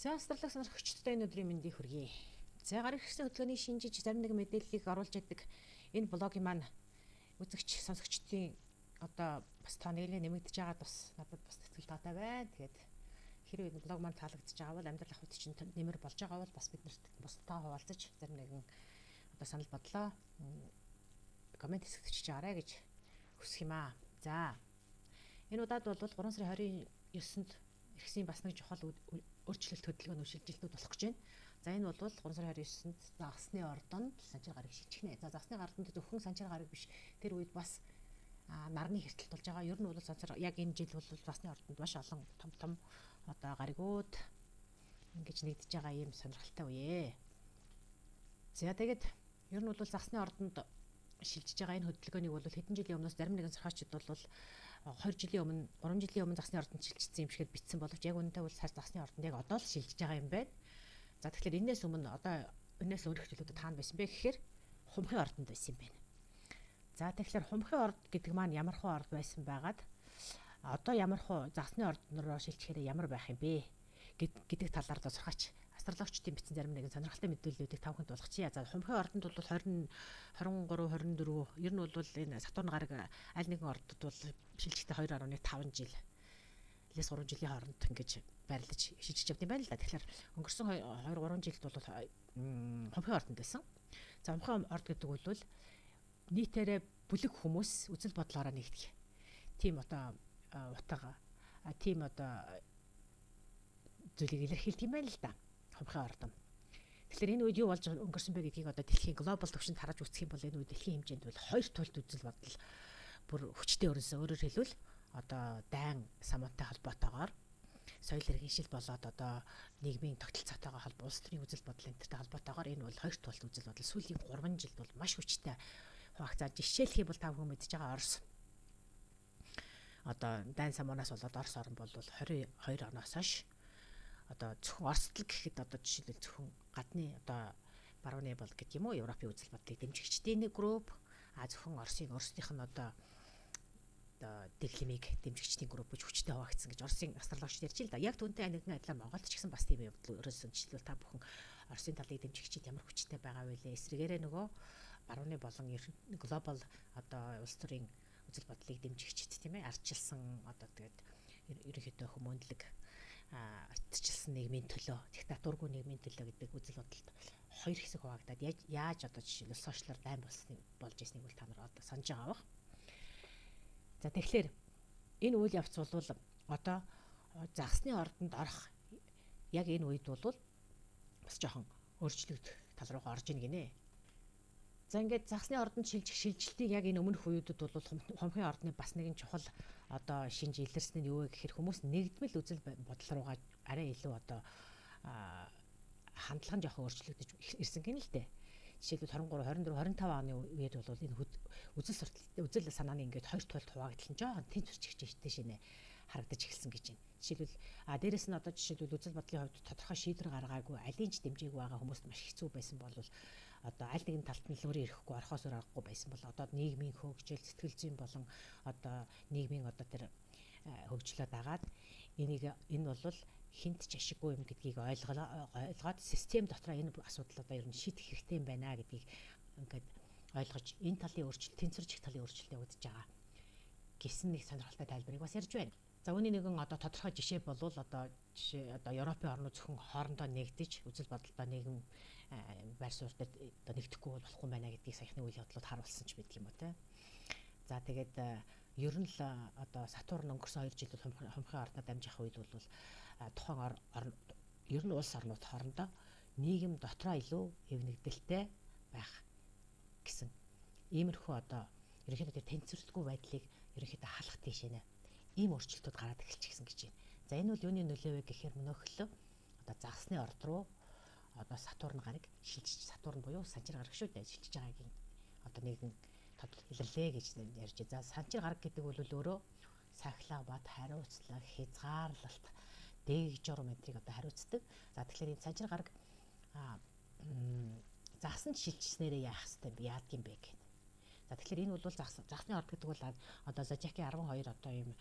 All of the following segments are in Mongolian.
За астрологи сонирхогчдод энэ өдрийн мэндийг хүргэе. За гараг ирсэн хөтөлбөрийн шинжиж зарим нэгэн мэдээллийг оруулж яадаг энэ блогийн маань үзэгч сонсогчдын одоо бас тоо нэрээ нэмэгдэж байгаад бас надад бас сэтгэл таатай байна. Тэгээд хэрвээ энэ блог маань таалагдж байгаа бол амьдрал ахуйд чинь нэмэр болж байгаа бол бас биднэрт бусдаа хуваалцаж зарим нэгэн одоо санал бодлоо комент хэсэгт бичиж аваарай гэж хүсэх юм аа. За энэ удаад бол 3 сарын 29-нд иргэсийн бас нэг чухал өөрчлөлт хөдөлгөөний шилжилтүүд болох гэж байна. За энэ бол 3 сарын 29-нд загсны ордонд санчир гараг шилжих нэ. За загсны ордонд зөвхөн санчир гараг биш. Тэр үед бас нарны хэртэлт болж байгаа. Ер нь бол санчир яг энэ жил бол загсны ордонд маш олон том одоо гаригууд ингэж нэгдэж байгаа юм сонирхолтой үе. За тэгээд ер нь бол загсны ордонд шилжиж байгаа энэ хөдөлгөөнийг бол хэдэн жилийн өмнөөс зарим нэгэн зохиолчид бол 2 жилийн өмнө 3 жилийн өмнө загсны ордонд шилжчихсэн юм шигэд бичсэн боловч яг үнэндээ бол загсны ордонд яг одоо л шилжиж байгаа юм байна. За тэгэхээр энэс өмнө одоо энэс өөрөх жилүүдэд таана байсан бэ гэхээр хумхын ордонд байсан юм байна. За тэгэхээр хумхын орд гэдэг маань ямархуу орд байсан байгаад одоо ямархуу загсны ордон руу шилжихээр ямар байх юм бэ гэдэг талаар тосрохач астрологчдын бичсэн зарим нэгэн сонирхолтой мэдээллүүдийг тавханд болгочихъя. За хумхын ордонд бол 20 23 24 ер нь бол энэ Сатурн гараг аль нэгэн ордод бол шилжихдээ 2.5 жил лээс 3 жилийн хооронд ингэж байрлаж шилжиж явд юм байна л да. Тэгэхээр өнгөрсөн 2 3 жилд бол хумхын ордонд байсан. За хумхын орд гэдэг бол нийтээрээ бүлэг хүмүүс үзэл бодлоороо нэгдэх. Тийм одоо утга тийм одоо зүйлийг илэрхийлдэг юм байна л да. Хумхын ордон. Тэгэхээр энэ үед юу болж өнгөрсөн бэ гэдгийг одоо дэлхийн глобал төвшөнд харж үзэх юм бол энэ үед дэлхийн хэмжээнд бол хоёр туйлд үзэл бодол бүр хүчтэй өрнөсөн. Өөрөөр хэлбэл одоо дайн самуунтай холбоотойгоор соёл иргэншил болоод одоо нийгмийн тогтолцоотойгоо холбоо улс төрийн үзэл бодол энтертэй холбоотойгоор энэ бол хоёр туйлд үзэл бодол сүүлийн 3 жилд бол маш хүчтэй хуваагдсан. Жишээлх юм бол та бүхэн мэдж байгаа Орос одоо дайн самуунаас болоод Орос орн бол 22 оноос хойш одоо зөвхөн Оросдл гэхэд одоо жишээлбэл зөвхөн гадны одоо барууны бол гэдэг юм уу Европын үзэл бодлыг дэмжигчдийн нэг групп зөвхөн Оросынх нь одоо дэглэмийг дэмжигчдийн групп гэж хүчтэй хуваагдсан гэж Оросын астрологч ярьж л да. Яг түүнтэй нэгэн адилаар Монголд ч гэсэн бас тийм явдал өрөөсөн жишээлбэл та бүхэн Оросын талыг дэмжигчид ямар хүчтэй байгаа вэ? Эсрэгээрээ нөгөө барууны болон глобал одоо улс төрийн үзэл бодлыг дэмжигчид тийм ээ ардчилсан одоо тэгээд ерөнхийдөө хүмүүнлэг ардчилсан нийгмийн төлөө диктатургүй нийгмийн төлөө гэдэг үзэл бодолд хоёр хэсэг хуваагдаад яаж одоо жишээлбэл сошиалар дайн болж ирснийг бол та нар одоо санаж байгаа бах. За тэгэхээр энэ үйл явц бол одоо загсны ордонд орох яг энэ үед бол бас жоохон өөрчлөлт тал руугаа орж ийн гинэ. За ингээд загсны ордонд шилжих шилжилтийг яг энэ өмнөх үеүүдэд бол хумхын ордны бас нэгэн чухал одоо шинж илэрсэн нь юу вэ гэхээр хүмүүс нэгдмэл үзэл бодол руугаа арай илүү одоо хандлага нь жоохон өөрчлөгдөж ирсэн гэнэ л дээ. Жишээлбэл 23 24 25 оны үед бол энэ үзэл санааны ингээд хоёр туйлд хуваагдсан жоохон тэнцвэрчигчтэй шинэ харагдаж эхэлсэн гэж байна. Жишээлбэл дээрэс нь одоо жишээлбэл үзэл бодлын хувьд тодорхой шийдвэр гаргаагүй алийн ч дэмжээгүй байгаа хүмүүст маш хэцүү байсан бол одоо аль нэгэн талд нь лөрийн ирэхгүй орхоос аргагүй байсан бол одоо нийгмийн хөгжил сэтгэл зүйн болон одоо нийгмийн одоо тэр хөгжлөө дагаад энэ бол хинт ч ашиггүй юм гэдгийг ойлгоод систем дотроо энэ асуудал одоо ер нь шийдэх хэрэгтэй юм байна гэдгийг ингээд ойлгож энэ талын өөрчлөлт тэнцвэржих талын өөрчлөлт явагдаж байгаа гэсэн нэг сонирхолтой тайлбарыг бас ярьж байна. За үүний нэгэн одоо тодорхой жишээ бол одоо Европын орнууд зөвхөн хоорондоо нэгдэж үзэл бодолдоо нэгэн байр суурь дээр одоо нэгдэхгүй болохгүй байна гэдгийг саяхны үйл явдлууд харуулсан ч байдаг юм уу те. За тэгээд ер нь л одоо Сатурн өнгөрсөн 2 жил хумхын ордод дамжих үед бол тухайн ер нь улс орнууд хоорондоо нийгэм дотроо илүү эвнэгдэлтэй байх гэсэн иймэрхүү одоо ерөнхийдөө тэнцвэртгүй байдлыг ерөнхийдөө халах тийш нэ ийм өөрчлөлтүүд гараад эхэлчихсэн гэж байна. За энэ бол юуны нөлөө вэ гэхээр мөнөөхлөө одоо загсны орд руу одоо Сатурн гараг шилжиж Сатурн буюу санчир гараг шүү дээ шилжиж байгаагийн одоо нэгэн тодорхой илэрлээ гэж ярьж. За санчир гараг гэдэг бол өөрөө сахилга бат хариуцлага хязгаарлалт дээг журмэтрийг одоо хариуцдаг. За тэгэхээр энэ санчир гараг загсанд шилжснээрээ яах хэвтэй яадаг юм бэ гэх. За тэгэхээр энэ бол загсны орд гэдэг бол одоо зодиакийн 12 одоо ийм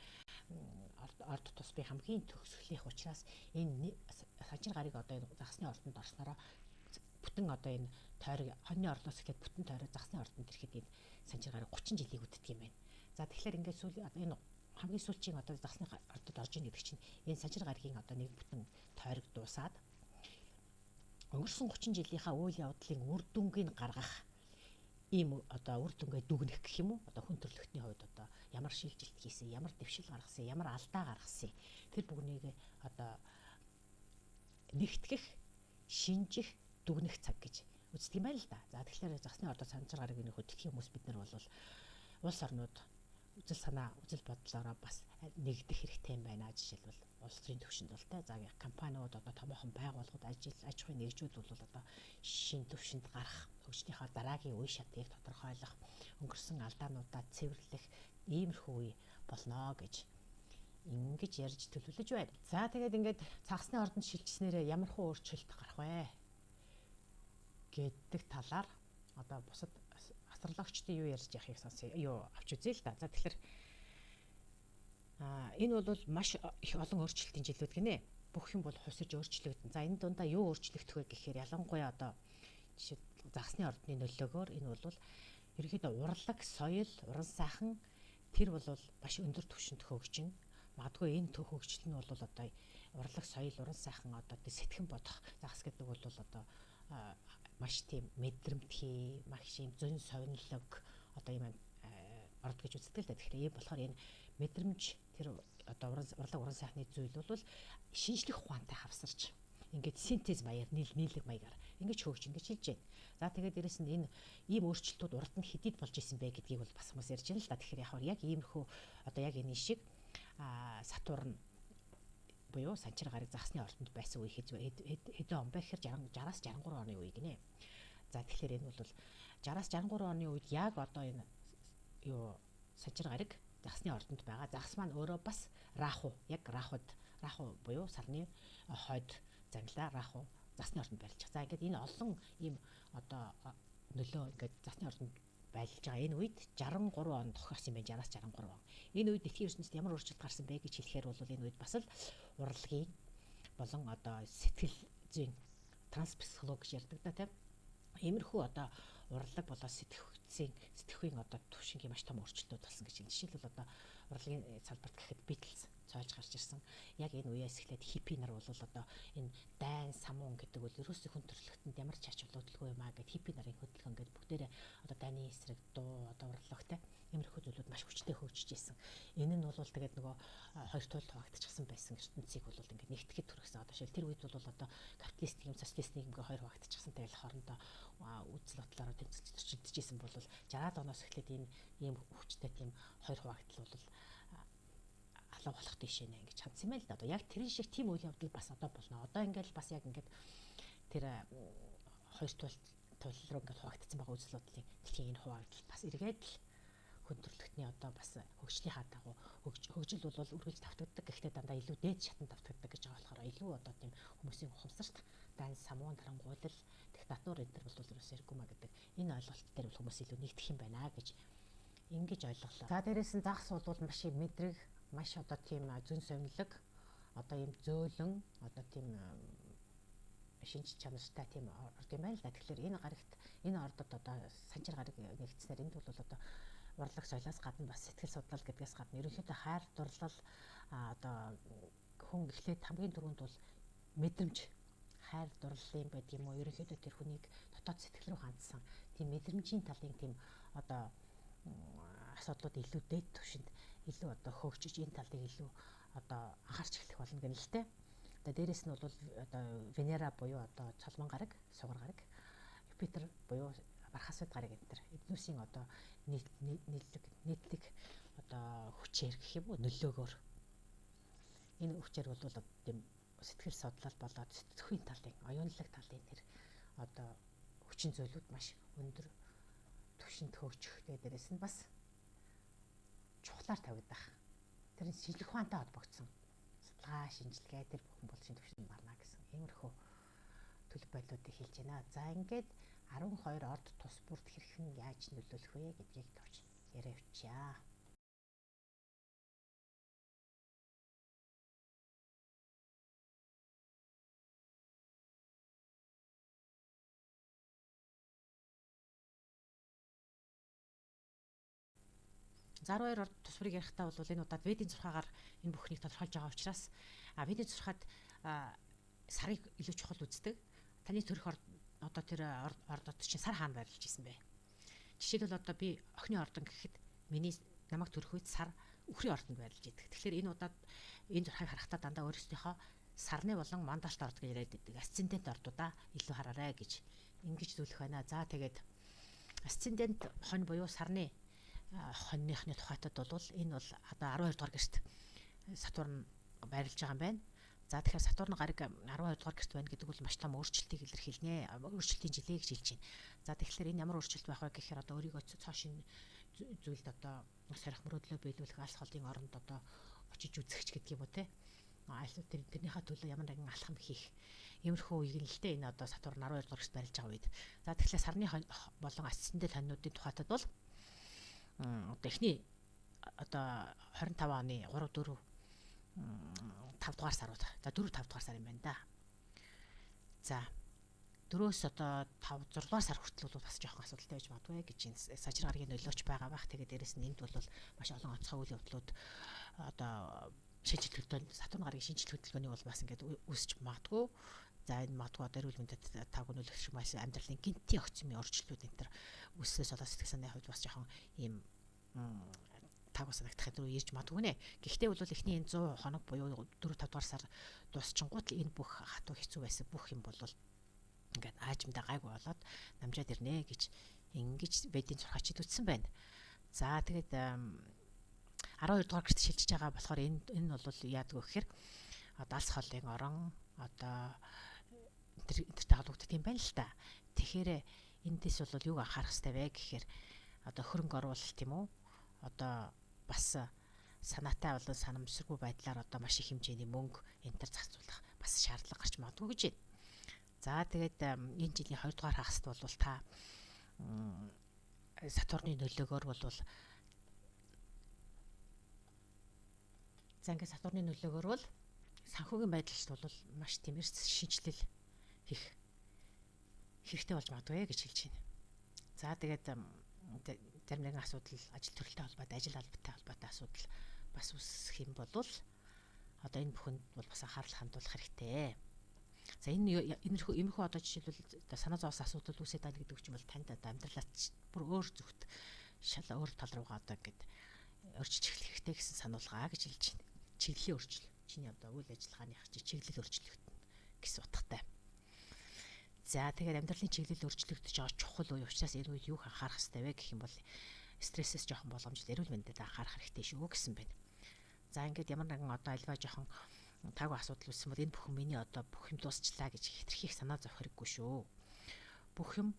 орд тус би хамгийн төгсгөлийнх учраас энэ санчир гарыг одоо энэ загсны ордонд орснороо бүтэн одоо энэ тойрог хоньны орноос эхлээд бүтэн тойрог загсны ордонд ирэхэд энэ санчир гарыг 30 жилийг үддэг юм байна. За тэгэхээр ингээд энэ хамгийн сүүлчийн одоо загсны ордод орж ийн гэдэг чинь энэ санчир гаригийн одоо нэг бүтэн тойрог дуусаад өнгөрсөн 30 жилийнхаа үйл явдлын үр дүнгийг гаргах ийм одоо үр дүнгээ дүгнэх гэх юм уу? Одоо хүн төрөлхтний хувьд одоо ямар шилжилт хийсэн, ямар дэвшил гаргасан, ямар алдаа гаргасан тэр бүгнийг одоо нэгтгэх, шинжих, дүгнэх цаг гэж үздэг юм байна л да. За тэгэхээр загсны ордод санчир гарыг нөхөд тэх хүмүүс бид нар бол улс орнууд үзэл санаа, үзэл бодлоороо бас нэгдэх хэрэгтэй юм байна. Жишээлбэл улс төрийн түвшинд бол те за компаниуд одоо томоохон байгууллагууд аж ахуйн нэгжүүд бол одоо шин түвшинд гарах, хөгжлийнхаа дараагийн үе шатыг тодорхойлох, өнгөрсөн алдаануудаа цэвэрлэх иймэрхүү үе болно гэж ингэж ярьж төлөвлөж байна. За тэгээд ингээд загсны ордонд шилжснээр ямар хөө өөрчлөлт гарах вэ гэдэг талаар одоо бусад астрологчдын юу ярьж яхийг сонсъё. Юу авч үзье л да. За тэгэхээр энэ бол маш их олон өөрчлөлтийн жилүүд гинэ. Бүх юм бол хусаж өөрчлөгдөн. За энэ дундаа юу өөрчлөгдөх вэ гэхээр ялангуяа одоо жишээ загсны ордны нөлөөгөөр энэ бол ерөнхийдөө урлаг, соёл, уран сайхан тэр бол маш өндөр түвшинд хөгжин. Магадгүй энэ хөгжил нь бол одоо урлаг, соёл, уран сайхан одоо сэтгэн бодох загс гэдэг бол одоо маш тийм мэдрэмтгий, маш тийм зөн совинлог одоо юм орд гэж үздэг л да. Тэгэхээр ийм болохоор энэ мэдрэмж тэр одоо урлаг уран сайхны зүйл бол шинжлэх ухаантай хавсарч ингээд синтез маягаар нийлэг маягаар ингэж хөгж ингэж хэлж байна. За тэгээд дээрэс нь энэ ийм өөрчлөлтүүд урд нь хэдийд болж исэн бэ гэдгийг бол бас хүмүүс ярьж байна л да. Тэгэхээр яг иймэрхүү одоо яг энэ шиг Сатурн буюу санчир гарыг загсны ордонд байсан үе хэдэн он бэ гэхээр 60-аас 63 оны үе гинэ. За тэгэхээр энэ бол 60-аас 63 оны үед яг одоо энэ юу санчир гарыг загсны ордонд байгаа. Загс маань өөрөө бас раху буюу сарны хойд зангилаа раху загсны ордонд байлж байгаа. За ингээд энэ олон ийм одоо нөлөө ингээд загсны ордонд байлж байгаа энэ үед 63 он тохиосон юм байна. 60-аас 63 он. Энэ үед дэлхийн ертөнцид ямар өөрчлөлт гарсан бэ гэж хэлэхээр бол энэ үед бас л урлагийн болон одоо сэтгэл зүйн транспсихолог гэж ярьдаг да тийм. Иймэрхүү одоо урлаг болоо сэтгэхүйн одоо түвшингийн маш том өөрчлөлтүүд болсон гэж байна. Жишээлбэл одоо урлагийн салбарт гэхэд Beatles цоолж гарч ирсэн. Яг энэ үеэс эхлээд хиппи нар бол одоо энэ дайн самуун гэдэг бол ерөөсөө хүн төрөлхтөнд ямар ч ач холбогдолгүй юм аа гэд хиппи нарын хөдөлгөөн гэдэг бүгдээрээ одоо дайны эсрэг дуу одоо урлагтай иймэрхүү зүйлүүд маш хүчтэй хөгжиж исэн. Энэ нь бол тэгээд нөгөө хоёр туйлд хуваагдчихсан байсан ертөнцийг бол ингээд нэгтгэхэд төрөсөн. Одоо шил тэр үед бол одоо капиталист нийгэм, социалист нийгэмгээ хоёр хуваагдчихсан. Тэгэл хоорондоо үзэл бодлороо тэнцвэрчилдэж исэн бол 60-аад оноос эхлээд энэ ийм хүчтэй тийм хоёр хуваагдал бол алга болох тийшээ нэ гэж хандсан юм л да. Одоо яг тэр шиг тийм үйл явдал бас одоо болно. Одоо ингээд бас яг ингээд тэр хоёр туйл руу ингээд хуваагдсан байгаа үзэл бодлын дэлхийн энэ хуваагдал бас эргээд л хүн төрөлхтний одоо бас хөгжлийн хадагуу хөгжил бол үргэлж давтагддаг. Гэхдээ дандаа илүү дээд шатанд давтагддаг гэж байгаа болохоор илүү одоо тийм хүмүүсийн ухамсарт дайн самуун тарангуйлал диктатур энэ төр бол ерөөсөө хэрэггүй маа гэдэг энэ ойлголт дээр бол хүмүүс илүү нэгдэх юм байна гэж ингэж ойлголоо. За дээрээс нь загс бол маш их мэдрэг, маш одоо тийм зөн совинлог, одоо ийм зөөлөн, одоо тийм шинж чанартай тийм орд юм байна л да. Тэгэхээр энэ ордод одоо санчир гарыг нэгдснээр энд бол одоо урлаг соёлоос гадна бас сэтгэл судлал гэдгээс гадна ерөнхийдөө хайр дурлал одоо хүн эхлээд хамгийн түрүүнд бол мэдрэмж хайр дурлалын байд юм уу ерөнхийдөө тэр хүнийг дотоод сэтгэл рүү хандсан тийм мэдрэмжийн талын тийм одоо асуудлууд илүү дээд түвшинд илүү одоо хөгжиж энэ талыг илүү одоо анхаарч эхлэх болно гэнэ л тэ. Одоо дээрэс нь бол одоо Венера буюу одоо цолмон гараг, сугар гараг, Юпитер буюу бархасууд гараг энэ төр эднүсийн одоо нийтлэг одоо хүчээр гэх юм уу нөлөөгөөр энэ хүчээр бол тийм сэтгэл судлал болоод сэтгэхүйн талын, оюунлаг талын тэр одоо хүчин зүйлүүд маш өндөр түвшинд хөгжих. Тэгээд дээрээс нь бас чухлаар тавигдах. Тэр шинжлэх ухаантай холбогдсон судалгаа, шинжилгээ тэр бүхэн бол шинэ түвшинд марна гэсэн иймэрхүү төлөв байлуудыг хэлж байна. За ингээд 12 орд тус бүрд хэрхэн яаж нөлөөлөх вэ гэдгийг товч яриа явуучаа. За 12 орд тусварыг ярихдаа бол энэ удаад Ведийн зурхаагаар энэ бүхнийг тодорхойлж байгаа учраас Ведийн зурхаад сарыг илүү чухал үздэг. Таны төрөх одоо тэр ордод чинь сар хаана байрлаж исэн бэ? Жишээлбэл одоо би охины ордон гэхэд миний намайг төрөх үед сар үхрийн ордонд байрлаж идэг. Тэгэхээр энэ удаад энэ зурхааг харахтаа дандаа өөрсдийнхөө сарны болон мандалт орд гэж яриад байдаг. Асцендент ордуудаа илүү хараарай гэж ингэж зөвлөх байна. За тэгээд асцендент хонь буюу сарны хоньныхны тухайтад бол энэ бол одоо 12 дугаар гэрт Сатурн байрлаж байгаа юм байна. За тэгэхээр Сатурн гараг 12 дугаар гэрт байна гэдэг бол маш том өөрчлөлтийг илэрхийлнэ. Өөрчлөлтийн жилээ гэж хэлж байна. За тэгэхээр энэ ямар өөрчлөлт байх вэ гэхээр одоо өөрийгөө цаашин зүйлд одоо сарих мөрөөдлөө биелүүлэх алс холын оронд одоо очиж үзэгч гэдэг юм уу те. Тэрнийхээ төлөө ямар нэгэн алхам хийх иймэрхүү үеийг нь л дээ энэ одоо Сатурн 12 дугаар гэрт байрлаж байгаа үед. За тэгэхээр сарны болон асцендент хоньнуудын тухайтад бол одоо эхний одоо 25 оны 3 4 5 дугаар сарууд. За 4 5 дугаар сар юм байна да. За 4-өөс одоо 5 6 дугаар сар хүртэл бол бас жоохон асуудалтай байж магадгүй гэж энэ сажир гарагийн нөлөөч байгаа бах. Тэгээд дээрэс нь энд бол маш олон онцгой үйл явдлууд одоо шинжлэх хөдөлгөөний Сатурн гарагийн шинжлэх хөдөлгөөний бол бас ингээд үүсч магадгүй. За энэ магадгүй одоо эрүүл мэндэд таг нөлөөлөх шиг маш амьдралын гинтийн огцмын өөрчлөлтүүд энэ төр үүснээс болоод сэтгэл санааны хувьд бас жоохон ийм таг санагдах хэрэг ирж магадгүй нэ. Гэхдээ бол эхний энэ 100 хоног буюу 4 5 дугаар сар дуусчингууд энэ бүх хатуу хэцүү байсан бүх юм бол ингээд аажимдаа гайгүй болоод намжаад ирнэ гэж ингэж Ведийн зурхаачид үтсэн байна. За тэгээд 12 дугаар гэрт шилжиж байгаа болохоор энэ бол яадаг вэ гэхээр алс холын орон одоо интернет хаалгууддаг юм байна л та. Тэгэхээр эндээс бол юуг анхаарах хэрэгтэй вэ гэхээр одоо хөрөнгө оруулалт тийм үү? Одоо бас санаатай болон санамсаргүй байдлаар одоо маш их хэмжээний мөнгө энэ төр зарцуулах бас шаардлага гарч магадгүй гэж байна. За тэгээд энэ жилийн 2 дугаар хагаст бол та Сатурны нөлөөгөөр бол за ингээд Сатурны нөлөөгөөр бол санхүүгийн байдалд бол маш тэмэрс шинжилэл хийх хэрэгтэй болж магадгүй гэж хэлж байна. За тэгээд зарим нэгэн асуудал ажил төрөлтэй холбоотой, ажил албатай холбоотой асуудал бас үүсэх юм бол одоо энэ бүхэнд бол бас анхаарал хандуулах хэрэгтэй. За иймэрхүү одоо жишээлбэл санаа зовс асуудал үүсээд байна гэдэг чинь бол танд одоо амьдралаа бүр өөр зүгт шал өөр тал руугаа одоо ингээд өөрчилж эхлэх хэрэгтэй гэсэн сануулгаа гэж хэлж байна. Чиглэлийн өөрчлөлт. Чиний одоо үйл ажиллагааных чиглэл өөрчлөгдөн гэсэн утгатай. За тэгээд амьдралын чиглэл өөрчлөгдөж байгаа чухал үе учраас энэ үед юу анхаарах хэрэгтэй вэ гэх юм бол стрессээс жоохон боломжтой эрүүл мэндэд анхаарах хэрэгтэй шүү гэсэн байна. За ингээд ямар нэгэн одоо альва жоохон таагүй асуудал үүссэн бол энэ бүхэн миний одоо бүх юм дуусчлаа гэж хэтэрхийх санаа зовх хэрэггүй шүү. Бүх юм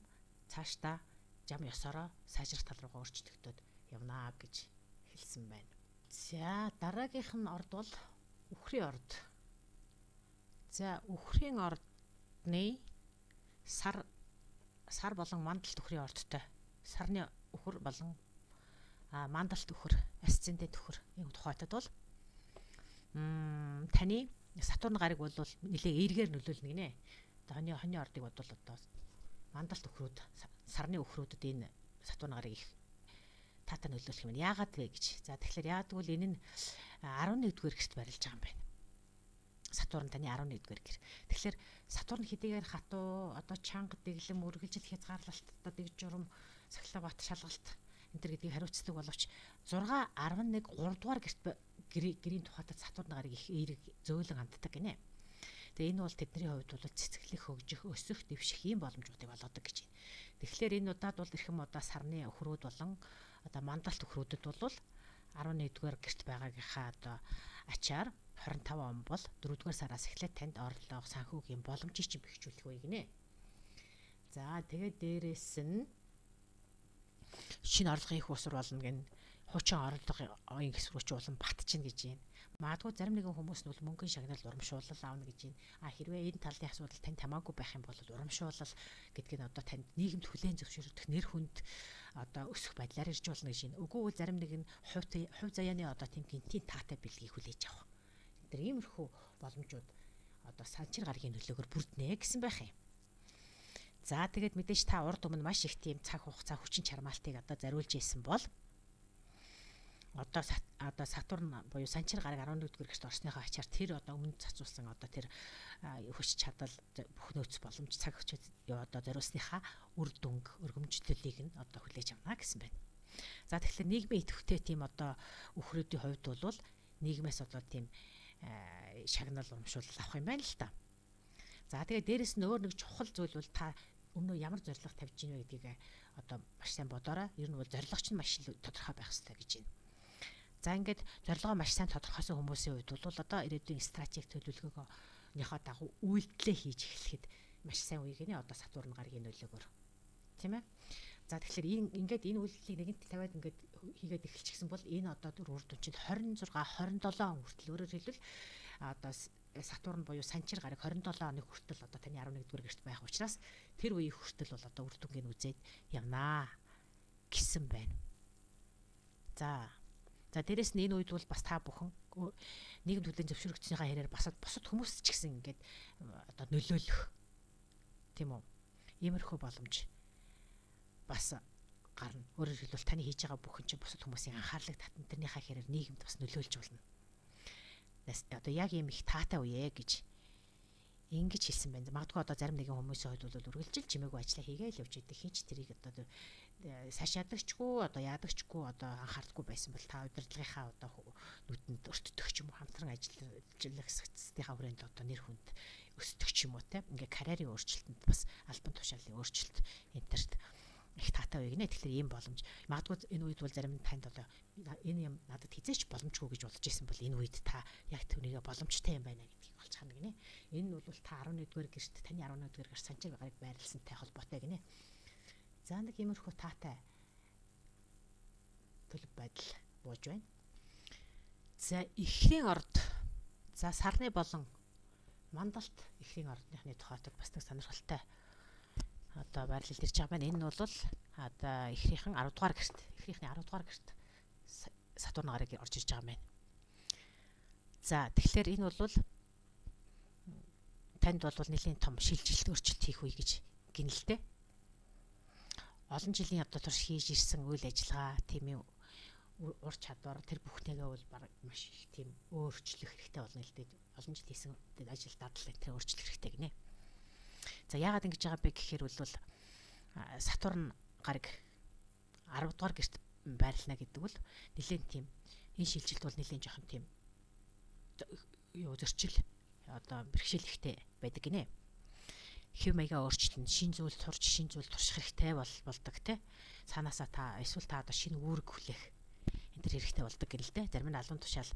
цаашдаа зам ёсороо сайжрах тал руугаа өөрчлөгдөд явнаа гэж хэлсэн байна. За дараагийнх нь орд бол үхрийн орд. За үхрийн ордны сар болон мандалт үхрийн ордтой. Сарны үхэр болон мандалт үхэр, асцендент үхэр энэ тухайтад бол таны Сатурн гараг бол нэлээ эргээр нөлөөлнө гинэ. Одоо хоньны ордыг бодвол одоо мандалт үхрүүд, сарны үхрүүдэд энэ Сатурн гараг их таатай нөлөөлөх юм. Яагаад вэ гэж. За тэгэхээр яадаг бол энэ нь 11-р гэрт байрлаж байгаа юм байна. Сатурн таны 11-р гэр. Тэгэхээр Сатурн хэдийгээр хатуу, одоо чанга, дэглэм, үргэлжил хязгаарлалт, одоо дэг журам, сахилга бат шалгалт энэ төр гэдгийг хариуцдаг боловч 6 11 3 дугаар гэрийн тухайтад Сатурн гараг их эерэг зөөлөн ханддаг гинэ. Тэгээ энэ бол тэдний хувьд бол цэцгэлэх, хөгжих, өсөх, дэвших ийм боломжуудыг олгодог гэж байна. Тэгэхээр энэ удаад бол эрхэм удаа сарны өхрүүд болон одоо мандалт өхрүүдэд бол 11-р гэрт байгаагийнхаа одоо ачаар 25 он бол 4-р сараас эхлээд танд орлого, санхүүгийн боломжийг чинь бэхжүүлэх үе гинэ. За тэгээд дээрэс нь шинэ орлогын их усар болно гэн хуучин орлогын хэсрүүч улам бат чинь гэж байна. Магадгүй зарим нэгэн хүмүүс нь бол мөнгөний шагналд урамшуулал аавна гэж байна. Хэрвээ энэ талын асуудал танд хамаагүй байх юм бол урамшуулал гэдгийг нь одоо танд нийгэмд хүлээн зөвшөөрөх нэр хүнд одоо өсөх байдлаар ирж болно гэж байна. Үгүй бол зарим нэг нь хувь заяаны одоо тийм гинтийн таатай бэлгийг хүлээж авах. Тэр иймэрхүү боломжууд одоо санчир гарагийн нөлөөгөөр бүрднэ гэсэн байх юм. За тэгээд мэдээж та урд өмнө маш их тийм цаг хугацаа хүчин чармаалтыг одоо зориулж ийсэн бол одоо Сатурн буюу Санчир гараг 11-р гэрт орсныхоо ачаар тэр одоо өмнө цацуулсан одоо тэр хүч чадал бүх нөөц боломж цаг хүчтэй одоо зориулсныхаа үр дүнг өргөмжлөлийг нь одоо хүлээж авна гэсэн байна. За тэгэхээр нийгмийн идэвхтэй тийм одоо үхрүүдийн хувьд бол нийгмээс одоо тийм шагнал урамшуул авах юм байна л та. За тэгээ дээрэс нь өөр нэг чухал зүйл бол та өмнө ямар зорилго тавьж гинэ гэдгийг одоо маш сайн бодоорой. Ер нь бол зорилгоч нь маш тодорхой байх хэрэгтэй гэж байна. За ингээд зорилгоо маш сайн тодорхойсон хүмүүсийн хувьд бол одоо ирээдүйн стратеги төлөвлөгөөнийхөө дагуу үйлдэлээ хийж эхлэхэд маш сайн үе гинэ одоо Сатурн гарагийн нөлөөгөөр. Тийм ээ. За тэгэхээр ингээд энэ үйлдэлийг нэгэнт тавиад ингээд хийгээд эхэлчихсэн бол энэ одоо үр дүн чинь 26 27 он хүртэл өөрөөр хэлбэл одоо Сатурн буюу Санчир гараг 27 оны хүртэл одоо таны 11-р гэрт байх учраас тэр үеийн хүртэл бол одоо үр дүнгийн үзээд явнаа гэсэн байна. За дээрэс нь энэ үед бол бас та бүхэн нийгэм төлөвлөлийн зөвшөөрөгчнийхээ хэрээр бусад хүмүүс ч гэсэн ингээд одоо нөлөөлөх тийм үү? Иймэрхүү боломж бас гарна. Өөрөөр хэлбэл таны хийж байгаа бүхэн чинь бусад хүмүүсийн анхаарлыг татна. Тэрнийхээ хэрээр нийгэмд бас нөлөөлж болно. Одоо яг ийм их таатай үе гэж ингэж хэлсэн байна. Магадгүй одоо зарим нэгэн хүмүүсийн хувьд бол үргэлжил чимээгүй ажиллаа хийгээл явж идэг. Хин ч тэрийг одоо цааш ядагчгүй одоо яадагчгүй одоо анхаардаггүй байсан бол та удирдлагынхаа одоо нүдэнд өртдөх ч юм уу хамтран ажиллах сэтгцийнхаа хүрээнд одоо нэр хүнд өсдөг ч юм уу те. Ингээ карьерийн өөрчлөлтөнд бас албан тушаалын өөрчлөлт энтерт их таатай үе гинэ. Тэгэхээр ийм боломж магадгүй энэ үед бол зарим танд одоо энэ юм надад хизээч боломжгүй гэж болж исэн бол энэ үед та яг түүнийгээ боломжтой юм байна гэдгийг олж харна гинэ. Энэ нь бол та 11-р гэрт таны 11-р гэр Санчир гараг байрлалсантай холбоотой гинэ. За нэг иймэрхүү таатай төлөв байдал бууж байна. За эхрийн орд за сарны болон мандалт эхрийн ордныхны тухайд бас нэг сонирхолтой одоо байрлал ирж байгаа байна. Энэ нь бол одоо эхрийнхэн 10 дугаар гэрт, эхрийнхний 10 дугаар гэрт Сатурн гараг орж ирж байгаа юм байна. За тэгэхээр энэ бол танд бол нэлийн том шилжилт өөрчлөлт хийх үе гэж гинэ л дээ. Олон жилийн одоо турш хийж ирсэн үйл ажиллагаа, тийм ур чадвар тэр бүхнээгээ бол баг маш их тийм өөрчлөх хэрэгтэй болно л дээ. Олон жил хийсэн ажил дадал тэр өөрчлөх хэрэгтэй гинэ. За яагаад ингэж байгаа бэ гэхээр бол Сатурн гараг 10 дугаар гэрт байрлана гэдэг бол нэлийн тийм энэ шилжилт бол нэлийн жоохон тийм зөрчил одоо бэрхшээл ихтэй байдаг гинэ. Хэв маягаа өөрчлөлт, шин зүйл сурч, шин зүйл турших хэрэгтэй болдог те. Цаанаасаа та эсвэл та одоо шинэ үүрэг хүлээх энэ төр хэрэгтэй болдог гэнэ л дээ. Зарим нь албан тушаал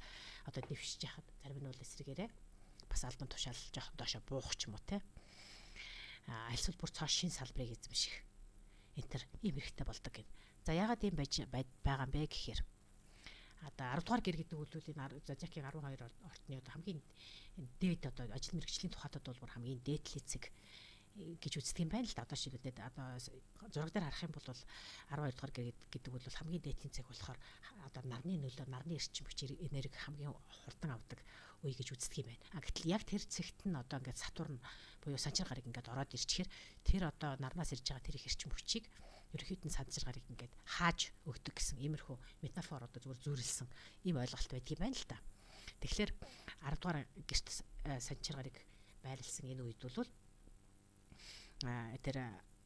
одоо дэвшиж яхад, зарим нь бол эсрэгээрээ бас албан тушаал жоохон доошо буух ч юм уу те. Альсвал бүр цааш шин салбарыг эзэмших энэ төр ийм хэрэгтэй болдог гэнэ. За яагаад ийм байгаа юм бэ гэхээр одоо 10 дугаар гэр гэдэг үйл энэ Зодиакийн 12 ортны одоо хамгийн дээд одоо ажил мэргэжлийн тухайд бол хамгийн дээдлийн цэг гэж үздэг юм байна л да. Одоо шилбэлдээд одоо зураг дээр харах юм бол 12 дугаар гэр гэдэг бол хамгийн дээдлийн цэг болохоор одоо нарны нөлөө, нарны эрчим хүч энерги хамгийн хурдан авдаг үе гэж үздэг юм байна. Гэтэл яг тэр цэгт нь одоо ингээд Сатурн буюу Санчир гараг ингээд ороод ирчихээр тэр одоо нарнаас ирж байгаа тэр их эрчим хүчийг ерөнхийдөө Санчир гараг ингээд хааж өгдөг гэсэн иймэрхүү метафор одоо зүгээр зүйрлсэн ийм ойлголт байдаг юм байна л да. Тэгэхээр 10 дугаар гэрт Санчир гараг байрлсан энэ үед бол тэр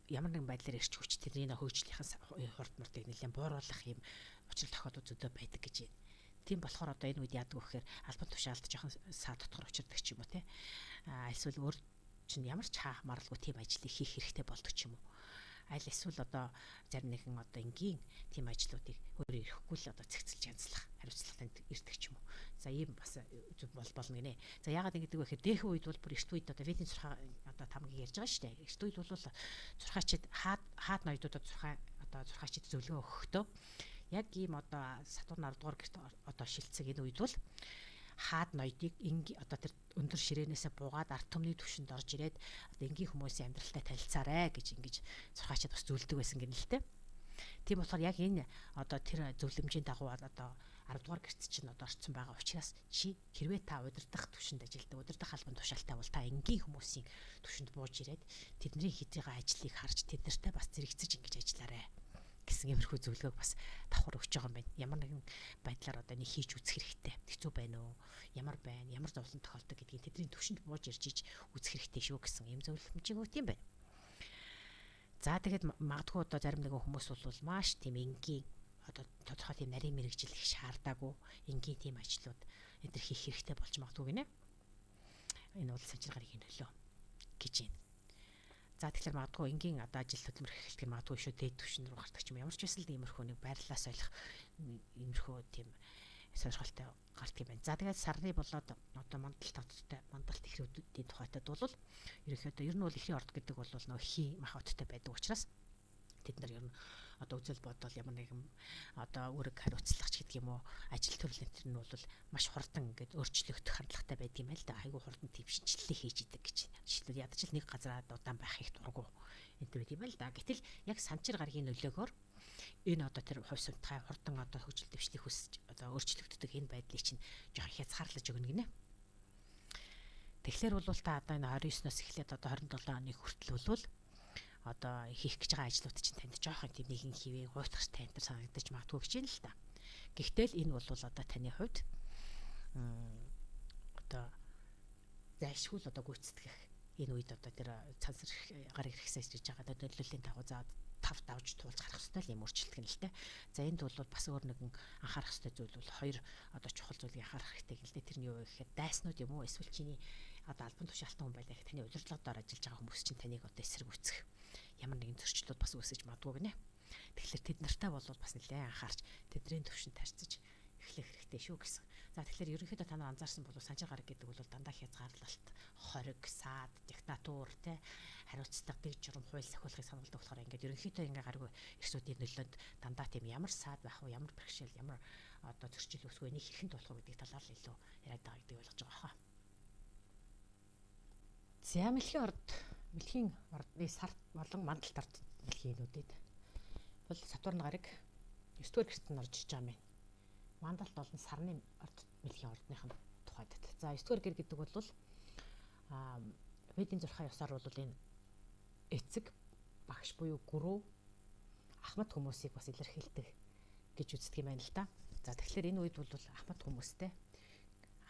ямар нэгэн байдлаар эрч хүч тэрний хөгжлийнхээ хурд мурдыг нэлээд бууруулах юм учир тохиолдол зөндөө байдаг гэж байна. Тийм болохоор одоо энэ үед яадаг вэ гэхээр албан тушаалд жоохон саад дотор учирдаг ч юм уу те. Эсвэл өөр чинь ямар ч хаах маралгүй тийм ажлыг хийх хэрэгтэй болдог ч юм уу. Аль эсвэл одоо зарим нэгэн одоо энгийн тийм ажлуудыг өөрөө ирэхгүй л одоо цэгцэлж янзлах хариуцлагатанд ирдэг ч юм уу. За ийм бас зүг болно гинэ. За яагаад ингэдэг вэ гэхээр дээхэн үед бол бүр эрт үед одоо вэдийн зурхаа одоо тамгийн ярьж байгаа шүү дээ. Эрт үед бол зурхаачид хаад ноёдуудад зурхаачид зөвлөгөө өгөхдөө яг ийм одоо Сатурн 10 дугаар гэрт одоо шилцэг энэ үед бол хаад ноёдыг одоо тэр өндөр ширээнээсээ буугаад ард түмний түвшинд орж ирээд одоо энгийн хүмүүсийн амьдралтай танилцаарай гэж ингэж зурхаачид бас зөвлөдөг байсан гэнэ л дээ. Тийм болохоор яг энэ одоо тэр зөвлөмжийн дагуу одоо 10 дугаар гэрт чинь одоо орцсон байгаа учраас чи хэрвээ та удирдах түвшинд ажилладаг, удирдах албан тушаалтай бол та энгийн хүмүүсийн түвшинд бууж ирээд тэдний хийж байгаа ажлыг харж тэднэртэй бас зэрэгцэж ингэж ажиллаарай гэсэн иймэрхүү зөвлөгөөг бас давхар өгч байгаа юм байна. Ямар нэгэн байдлаар одоо нэг хийж үзэх хэрэгтэй. Хэцүү байна уу? Ямар байна? Ямар зовлон тохиолдог гэдгийг тэдний төвшөнд бууж ирж үзэх хэрэгтэй шүү гэсэн ийм зөвлөмжийг өгт юм байна. За тэгээд магадгүй одоо зарим нэгэн хүмүүс бол маш тийм энгийн одоо тодорхой тийм нарийн мэрэгжил их шаардаагүй энгийн тийм ажлууд энэ хийх хэрэгтэй болж магадгүй гинэ. Энэ бол санчиргааны нөлөө гэж байна. За тэгэхээр магадгүй энгийн одоо ажил хөдөлмөр эхлэх магадгүй шүү дээд түвшин рүү гардаг ч юм ямар ч байсан л иймэрхүү нэг байрлалаа солих иймэрхүү тийм сонирхолтой гардаг юм байна. За тэгээд сарны болоод одоо мандалт их рүүдийн тухайтад бол ерөнхийдөө ер нь бол эхийн орд гэдэг бол нөө хий мах хоттой байдаг учраас тэд нар ер нь одоо үзэл бодол ямар нэгэн одоо үүрэг хариуцлагч гэдэг юм уу ажил төрлийн төр нь бол маш хурдан ингээд өөрчлөгдөх хандлагатай байдаг юм л да. Айгу хурдан тийм шинжилгээ хийж идэг гэж. Жишээлбэл ядаж л нэг газараа удаан байх их дурггүй энэ төр тийм л да. Гэтэл яг санчир гарагийн нөлөөгөөр энэ одоо тэр хувь сувтгай хурдан одоо хөгжил дэвшлийг хүсэж одоо өөрчлөгддөг энэ байдлыг чинь жоохон хязгаарлаж өгнө гинэ. Тэгэхээр бол та одоо энэ 29-оос эхлээд одоо 27 оны хүртэл бол одоо хийх гэж байгаа ажлууд чинь танд жоохон тийм нэгэн хэвээ гуйтгах тантар санагдаж магадгүй гэж юм л та. Гэхдээ л энэ бол одоо таны хувьд одоо зайлшгүй одоо гүйцэтгэх энэ үед одоо тэр цансар гар ирэхсээ ирж байгаа нөлөөлийн дагуу заа тав давж туулж гарах хэрэгтэй юм өөрчлөлт гэнэ л те. За энд бол бас өөр нэгэн анхаарах хэрэгтэй зүйл бол хоёр одоо чухал зүйлийг анхаарах хэрэгтэй гэл те. Тэрний юу гэхээр дайснууд юм уу эсвэл чиний одоо албан тушаалтан хүн байлаа гэх таны удирдлагаар ажиллаж байгаа хүмүүс чинь таныг одоо эсрэг үүсгэх ямар нэгэн зөрчлүүд бас үүсэж магадгүй гинэ. Тэгэхээр тэд нартай бол бас нэлээд анхаарч тэдний төвшөнд тарьцаж эхлэх хэрэгтэй шүү гэсэн. За тэгэхээр ерөнхийдөө та нар анзаарсан бол санчир гараг гэдэг бол дандаа хязгаарлалт, хориг, саад, диктатур те хариуцлага дэг журам хууль сахиулахыг сануулдаг болохоор ингээд ерөнхийдөө ингээ гараг эрсүүдийн нөлөөнд дандаа тийм ямар саад байх вэ, ямар бэрхшээл, ямар одоо зөрчил үүсэх вэ, нэг хэрхэн болох вэ гэдэг талаар л илүү яриад байгаа гэдгийг ойлгож байгаа хаа. За мэлхийн ордны сард болон мандалт ард мэлхийнүүдэд бол Сатурн гараг 9-р гэрт нь орж ирж байгаа юм. Мандалт болон сарны орд мэлхийн ордныхын тухайд. За 9-р гэр гэдэг бол Ведийн зурхай ёсоор бол энэ эцэг багш буюу гүрүү ахмад хүмүүсийг бас илэрхийлдэг гэж үздэг юм байна л да. За тэгэхээр энэ үед бол ахмад хүмүүстэй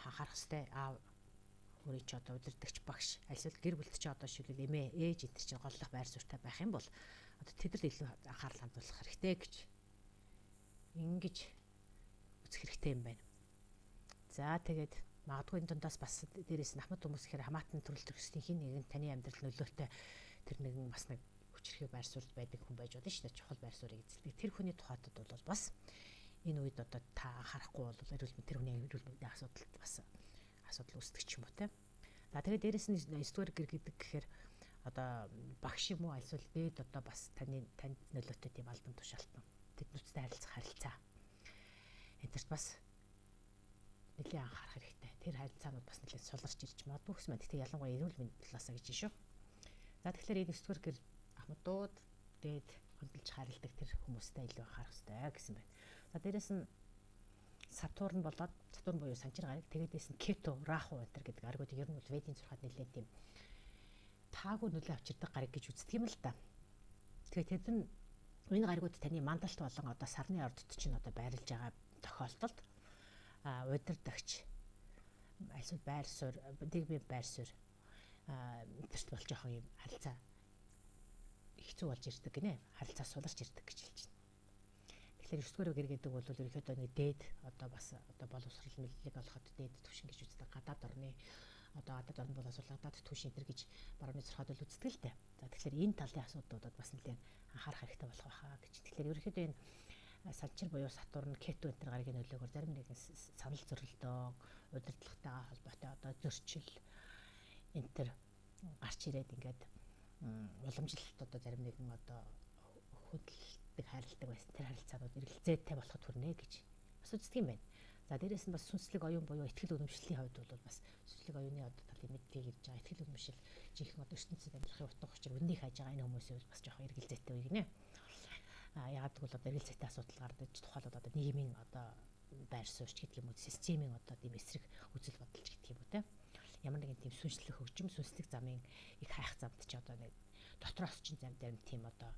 анхаарах хэрэгтэй аав өөрийн ч одоо удирдагч багш альсвал гэр бүлд ч одоо шилбэл эмээ ээж энэ чинь голлох байр суурьтай байх юм бол одоо тэдэд илүү анхаарал хандуулах хэрэгтэй гэж ингэж үзэх хэрэгтэй юм байна. За тэгээд магадгүй энэ дундаас бас дээрээс нь ахмад хүмүүс гэхээр хамаатан төрөл төрөсний хин нэгэн таны амьдрал нөлөөтэй тэр нэгэн бас нэг хүчрхий байр суурьд байдаг хүн байж болно шүү дээ. Чухал байр суурийг эзэлдэг. Тэр хүний тухайд бол бас энэ үед одоо та анхаарахгүй бол эрүүл мэнд тэр хүний эрүүл мэндийн асуудалд бас асуудал үүсдэг ч юм уу те. За тэгээд дээрэс нь 9-р гэр гэдэг гэхээр одоо багш юм уу альсвал дээд одоо бас танд нөлөөтэй тийм албан тушаалтан тэднүүцтэй харилцах харилцаа. Эндэрт бас нэлийн анхаарах хэрэгтэй. Тэр харилцаанууд бас нэлээд суларч ирж магадгүй гэсэн мэт. Тэгтээ ялангуяа эрүүл мэнд талаас гэж шүү. За тэгэхээр энэ 9-р гэр ахмадууд дээд хөндлөж харилдаг тэр хүмүүстэй илүү анхаарах хэрэгтэй гэсэн байна. За дээрэс нь Сатурн болоод Сатурн буюу санчир гараг тэгээд дэс нь Кету, Раху энэ гэдэг гаригуудыг ер нь бол Ведийн зурхад нэлээд тийм таагүй нөлөө авчирдаг гараг гэж үздэг юм л да. Тэгээд тэд нь энэ гаригууд таны мандалт болон одоо сарны ордод чинь одоо байрлаж байгаа тохиолдолд удирдагч альсвал байр суурь, дэг байр суурь тэрт болж байгаа юм харилцаа хэцүү болж ирдэг гинэ. Харилцаа суларч ирдэг гэж хэлж байна. Тэгэхээр 9-р гэр гэдэг бол ерөнхийдөө нэг дээд одоо бас одоо боловсрол мэдлэг олоход дээд түвшин гэж үздэг. Гадаад орны одоо гадаад орн болоос гадаад түвшин төр гэж барууны зурхад бол үздэг л дээ. За тэгэхээр энэ талын асуудлуудад бас нэлээд анхаарах хэрэгтэй болох байхаа гэж. Тэгэхээр ерөнхийдөө энэ санчир буюу Сатурн, Кету энэ гарагийн нөлөөгөөр зарим нэгэн санал зөрөлдөө, удирдлагатайгаа холбоотой одоо зөрчил энэ төр гарч ирээд ингээд уламжлалт одоо зарим нэгэн одоо хөдөлдөг харилдаг байсан тэр харилцаанууд эргэлзээтэй болоход хүрнэ гэж бас үздэг юм байна. За дээрээс нь бас сүнслэг оюун буюу ихтгэл үнэмшлийн хувьд бол бас сүнслэг оюуны одоо талын мэдлэг ирж байгаа ихтгэл үнэмшил жинхэнэ одоо ертөнцид амьдрахын утга учир үннийг хайж байгаа энэ хүмүүсийн бол бас жоохон эргэлзээтэй үе гинэ. Яагаад гэвэл одоо эргэлзээтэй асуудал гардаг тухайлбал одоо нийгмийн одоо байр суурьч гэдэг юм уу системийн одоо тийм эсрэг үзэл бодолч гэдэг юм уу те. Ямар нэгэн тийм сүнслэг хөгжим сүнслэг замын их хайх замд ч одоо нэг дотроос ч зарим тийм одоо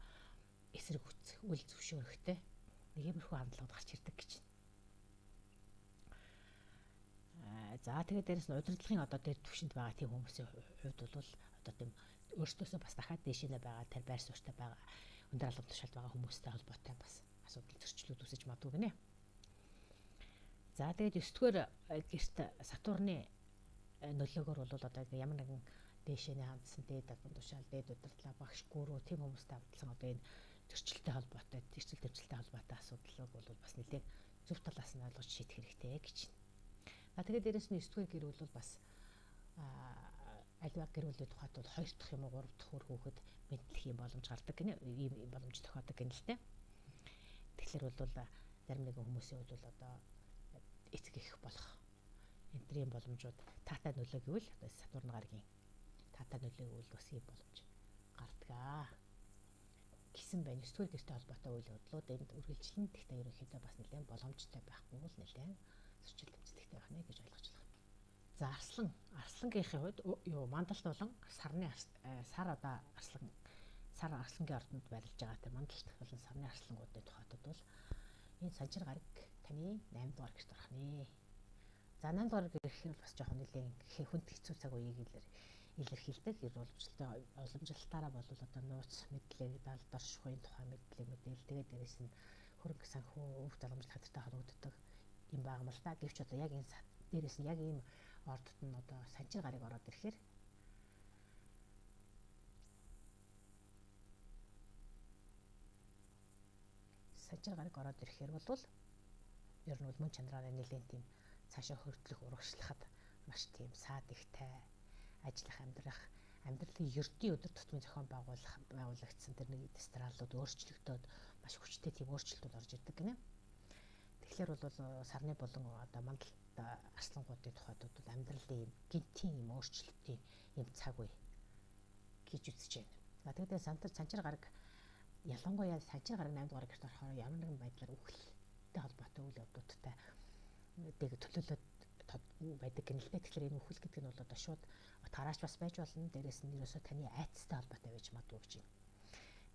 эсрэг үл зөвшөөрөхтэй нэг иймэрхүү хандлагад гарч ирдэг гэж. За тэгээд дээрэс нь удирдлагын одоо дээр түвшинд байгаа тийм хүмүүсийн хувьд бол одоо тийм өөрсдөөсөө бас дахиад дээшээ байгаа тэр байр суурьтай байгаа өндөр албан тушаалд байгаа хүмүүстэй холбоотой бас асуудал зөрчлүүд үүсэж магадгүй гинэ. За тэгээд 9-р гэрт Сатурны нөлөөгөөр бол одоо ямар нэгэн дээшээний хандсан дээд албан тушаал, дээд удирдлага, багш гүрүү тийм хүмүүстэй хамтлан одоо энэ зөрчилтэй холбоотой, эрсдэл төвчлөлтэй холбоотой асуудлыг бол бас нэлээд зөв талаас нь ойлгож шийдэх хэрэгтэй гэж. Тэгээд дээрэс нь 9-р гэр бол бас альва гэр бүлийн тухайд бол 2 дахь юм уу 3 дахь үр хүүхэд мэдлэх юм боломж гардаг гинэ. Ийм боломж тохиодог гэнэ л дээ. Тэгэхээр бол зарим нэгэн хүмүүсийн хувьд бол одоо эцэг их болох энтрийн боломжууд таатай нөлөө гэвэл одоо Сатурн гарагийн таатай нөлөө гэвэл бас ийм боломж гардаг гэсэн байна. 9-р гэртэй холбоотой үйл явдлууд энд үргэлжлэн гэхдээ ерөнхийдөө бас нэлээд боломжтой байхгүй бол нэлээд зөрчил тэмцэлтэй байх нэ гэж ойлгож байна. За арслангийнхын хувьд мандалт болон сар одоо арслангийн ордонд барилж байгаа тэр мандалт болон сарны арслангуудын тухайд бол энэ санчир гараг таны 8 дугаар гэрт орох нэ. За 8 дугаар гэр гэхээр бас жоохон нэлээд хүнд хэцүү цаг үеийг илэрхийлдэг. Уламжлалтаараа бол одоо нууц мэдлэг, далд оршихуйн тухай мэдлэг мэдээлэл тэгээд дээрээс нь хөрөнгө санхүү өв заламжлах хаттай холбогддог юм байгаа юм л та. Гэвч одоо яг энэ дээрээс нь яг ийм ордод нь одоо санчир гараг ороод ирэхээр бол ер нь мөн чанараараа нэлээд тийм цаашаа хөгжлөх урагшлахад маш тийм саад ихтэй ажиллах амьдралын ердийн өдөр тутмын зохион байгуулагдсан тэр нэг стратегиуд өөрчлөгдөөд маш хүчтэй тийм өөрчлөлтүүд орж ирдэг гинэ. Тэгэхээр бол сарны болон одоо мандалт арслангуудын тухайд бол амьдралын юм гинтийн юм өөрчлөлтийн юм цаг үе гэж үзэж байна. Тэгээд санчир гараг ялангуяа санчир гараг 8 дугаар гэрт орохоор ямар нэгэн байдлаар үхэлтэй холбоотой үйл явдлуудтай төлөөлөд байдаг гэнэ л дээ. Тэгэхээр энэ үхэл гэдэг нь бол одоо шууд тараач бас байж болно. Дээрээс нь ерөөсөө таны айцтай холбоотой байж магадгүй гэж байна.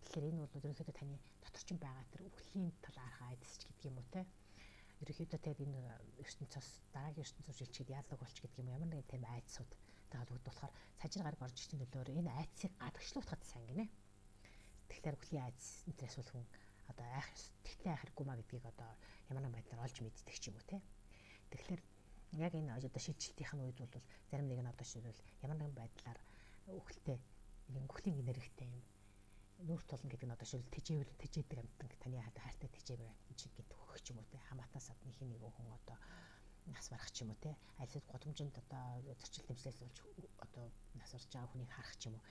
Тэгэхээр энэ бол ерөнхийдөө таны доторчин байгаа тэр үхлийн талаарх айдас ч гэдэг юм уу те. Ерөнхийдөө тэгээд энэ ертөнцөөс дараагийн ертөнцөөр шилжихэд яадаг болч гэдэг юм ямар нэгэн тийм айдсууд таалгад болохоор санчир гараг орж ирсэн нөлөөр энэ айдсыг гадагшлуулахад сайн гинэ. Тэгэхээр үхлийн айдас энэс бол хүн одоо тэгтээ хайргүй маа гэдгийг одоо ямар нэгэн байдлаар олж мэддэг ч юм уу те. Тэгэхээр яг энэ одоо шилжилтийнх нь үед бол зарим нэг нь одоо шилбэл ямар нэгэн байдлаар үхэлтэй үхлийн нэрхтэй юм нүүр тулна гэдэг нь одоо шилбэл тэжээдэг амтан таны хайртай тэжээдэг амтан шиг гэдэг хөх ч юм уу те. Хамаатнаас адны хин нэг хүн одоо нас барах ч юм уу те. Альсад гудамжинд одоо зөрчил тэмцлээс болж одоо нас барж байгаа хүнийг харах ч юм уу.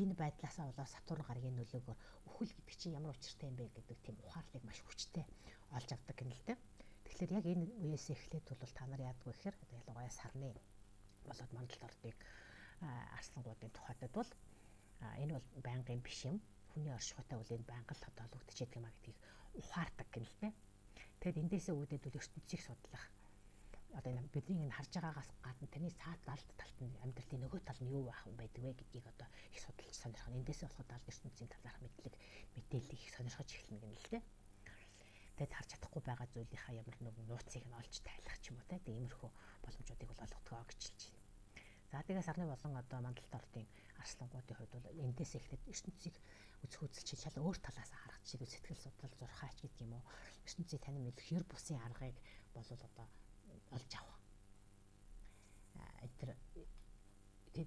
Энэ байдлаасаа болоод Сатурн гарагийн нөлөөгөөр үхэл гэдэг чинь ямар учиртай юм бэ гэдэг тийм ухаарлыг маш хүчтэй олж авдаг гэнэ л дээ. Тэгэхээр яг энэ үеэс эхлээд бол та нар яадаг вэ гэхээр одоо ялангуяа сарны болоод мандалт ордыг арслангуудын тухайд бол энэ бол байнгын биш юм. Хүний оршихуйтай үл энэ байнга л холбогдож байдаг юм а гэдгийг ухаардаг гэнэ л дээ. Тэгэд эндээсээ үүдээд бол ертөнцийг судлах одоо энэ бидний энэ харж байгаагаас гадна таны цаад далд талд нь амьдралын нөгөө тал нь юу байх юм байдаг вэ гэдгийг одоо их судалж сонирхох нь эндээсээ болоход далд ертөнцийн талаарх мэдээллийг их сонирхож эхэлнэ гэнэ л дээ. Тэгэд харж чадахгүй байгаа зүйлийнхаа ямар нэгэн нууцыг нь олж тайлах ч юм уу те. Тэг иймэрхүү боломжуудыг бол олгодог гэж хэлж байна. За тэгээ сарны болон одоо мандалт ордын арслангуудын хувьд бол эндээс эхлээд ертөнцийг үзэх үзэлч шал өөр талаас харах жишээ сэтгэл судлал зурхаач гэдэг юм уу. ертөнцийг тань мэдэх ер бусын аргыг бол одоо олж авах.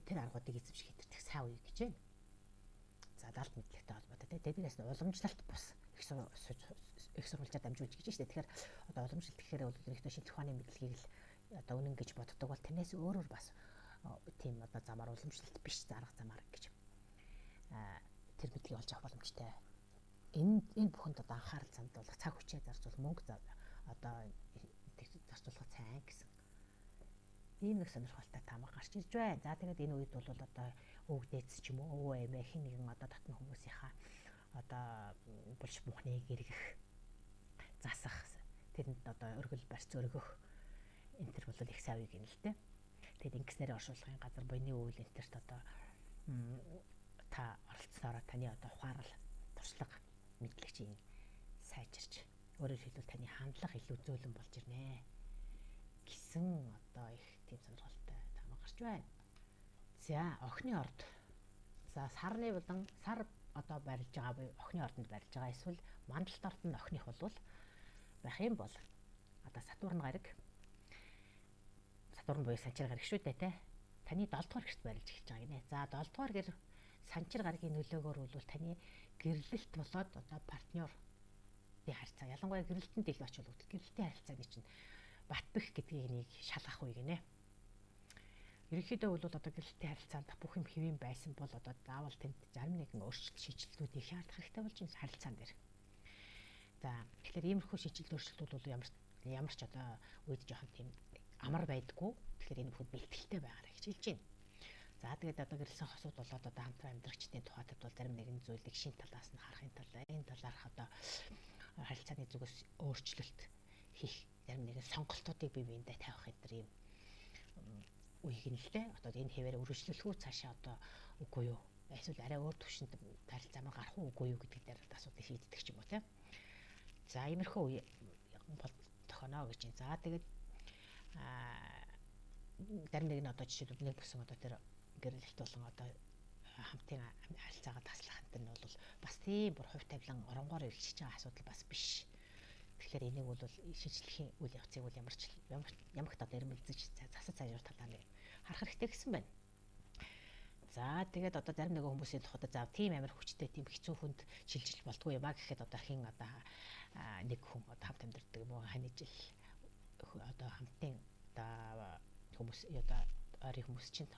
Тэр аргуудыг эзэмших хэвтэх сайн үе гэж байна. За далд мэдлэгтэй холбоотой те. Тэднээс нь уламжлалт бус их сурвалжаар дамжуулж гэж байна. Тэгэхээр одоо уламжлалт гэхээр бол ерөнхийдөө шинжлэх ухааны мэдлэгийг л одоо үнэн гэж боддог бол тэрнээс өөрөөр бас тийм одоо замаар уламжлалт биш зарга замаар гэж тэр мэдлэгийг олж авах боломжтой. Энэ бүхэнд одоо анхаарал хандуулах цаг хүчээ зарцуул мөнгө одоо зарцуулах сайн гэсэн ийм нэг сонирхолтой таамаг гарч ирж байна. За тэгээд энэ үед бол одоо өвгдээц ч юм уу өвөө эмээ хин нэгэн одоо татна хүмүүсийнхаа одоо булш мухныг эргэх засах тэрэнд одоо өргөл барьц өргөх энэ төр бол их сайн үе гэнэ л дээ. Тэгэд ингэснээр оршуулгын газар буйны үйл энтерт одоо та оролцсноороо таны одоо ухаарал туршлага мэдлэгчийн сайжирч өөрөөр хэлбэл таны хандлага илүү зөөлөн болж ирнэ гэсэн одоо их тийм сонирхолтой тань гарч байна. За охины орд. За сарны болон сар одоо барилж байгаа буюу охины ордонд барилж байгаа эсвэл мандалт ордонд охиных бол байх юм бол одоо Сатурн гараг Сатурн буюу санчир гараг шүү дээ те. Таны 7 дугаар гэрт барилж эхэлж байгаа гинэ. За 7 дугаар гэр санчир гарагийн нөлөөгөөр бол таны гэрлэлт болоод одоо партнер харилцаа ялангуяа гэрлэлтэнд ил очвол гэрлэлтийн харилцааны чинь бат бэх гэдгийг нэг шалгах үе гинэ. Ерөнхийдөө бол одоо гэрлэлтийн харилцаанд бүх юм хэвэн байсан бол одоо заавал тэнд зарим нэгэн өөрчлөлт шийдэлтүүдийг шаардах хэрэгтэй болж байна харилцаан дээр. За тэгэхээр иймэрхүү шийдэлт өөрчлөлтүүд бол ямар ч одоо үед жоохон тийм амар байдгүй. Тэгэхээр энэ бүхэд бэлтгэлтэй байгаарай гэж хэлж байна. За тэгээд одоо гэрлсэн хосууд болоод одоо хамтран амьдрагчдын тухайд бол зарим нэгэн зүйлийг шин талаас нь харахын тулд энэ талаарх одоо харилцааны зүгээс өөрчлөлт хийх зарим нэгэн сонголтуудыг бие биендээ тавих гэдэг юм үеиг нь л дээ. Одоо энэ хэвээр үргэлжлүүлэх үү цаашаа одоо үгүй юу? Эсвэл арай өөр төвшөнд харилцаа мөр гарах уу үгүй юу гэдэг дээр асуудал шийддэг ч юм уу тийм. За иймэрхүү үе бол тохино гэж байна. За тэгээд зарим нэг нь одоо жишээлбэл нэг бүсэн одоо тэр гэрлэлт болон одоо хамтын харилцаагаа таслах энэ нь бол бас тийм бүр хувь тавилан оронгоор илчиж байгаа асуудал бас биш. Тэгэхээр энийг бол шийдлэхийн үйл явцыг бол ямагт одоо эрмэлзэж засаж сайжруулах талаар нэг харах хэрэгтэй гэсэн байна. За тэгээд одоо зарим нэг хүмүүсийн тухайд за тийм амар хүчтэй тийм хэцүү хүнд шилжилт болдгоо юм а гэхэд одоо хин одоо нэг хүн одоо хамт амьдардаг юм уу хань жил одоо хамтын одоо хүмүүс одоо ойрын хүмүүс чинь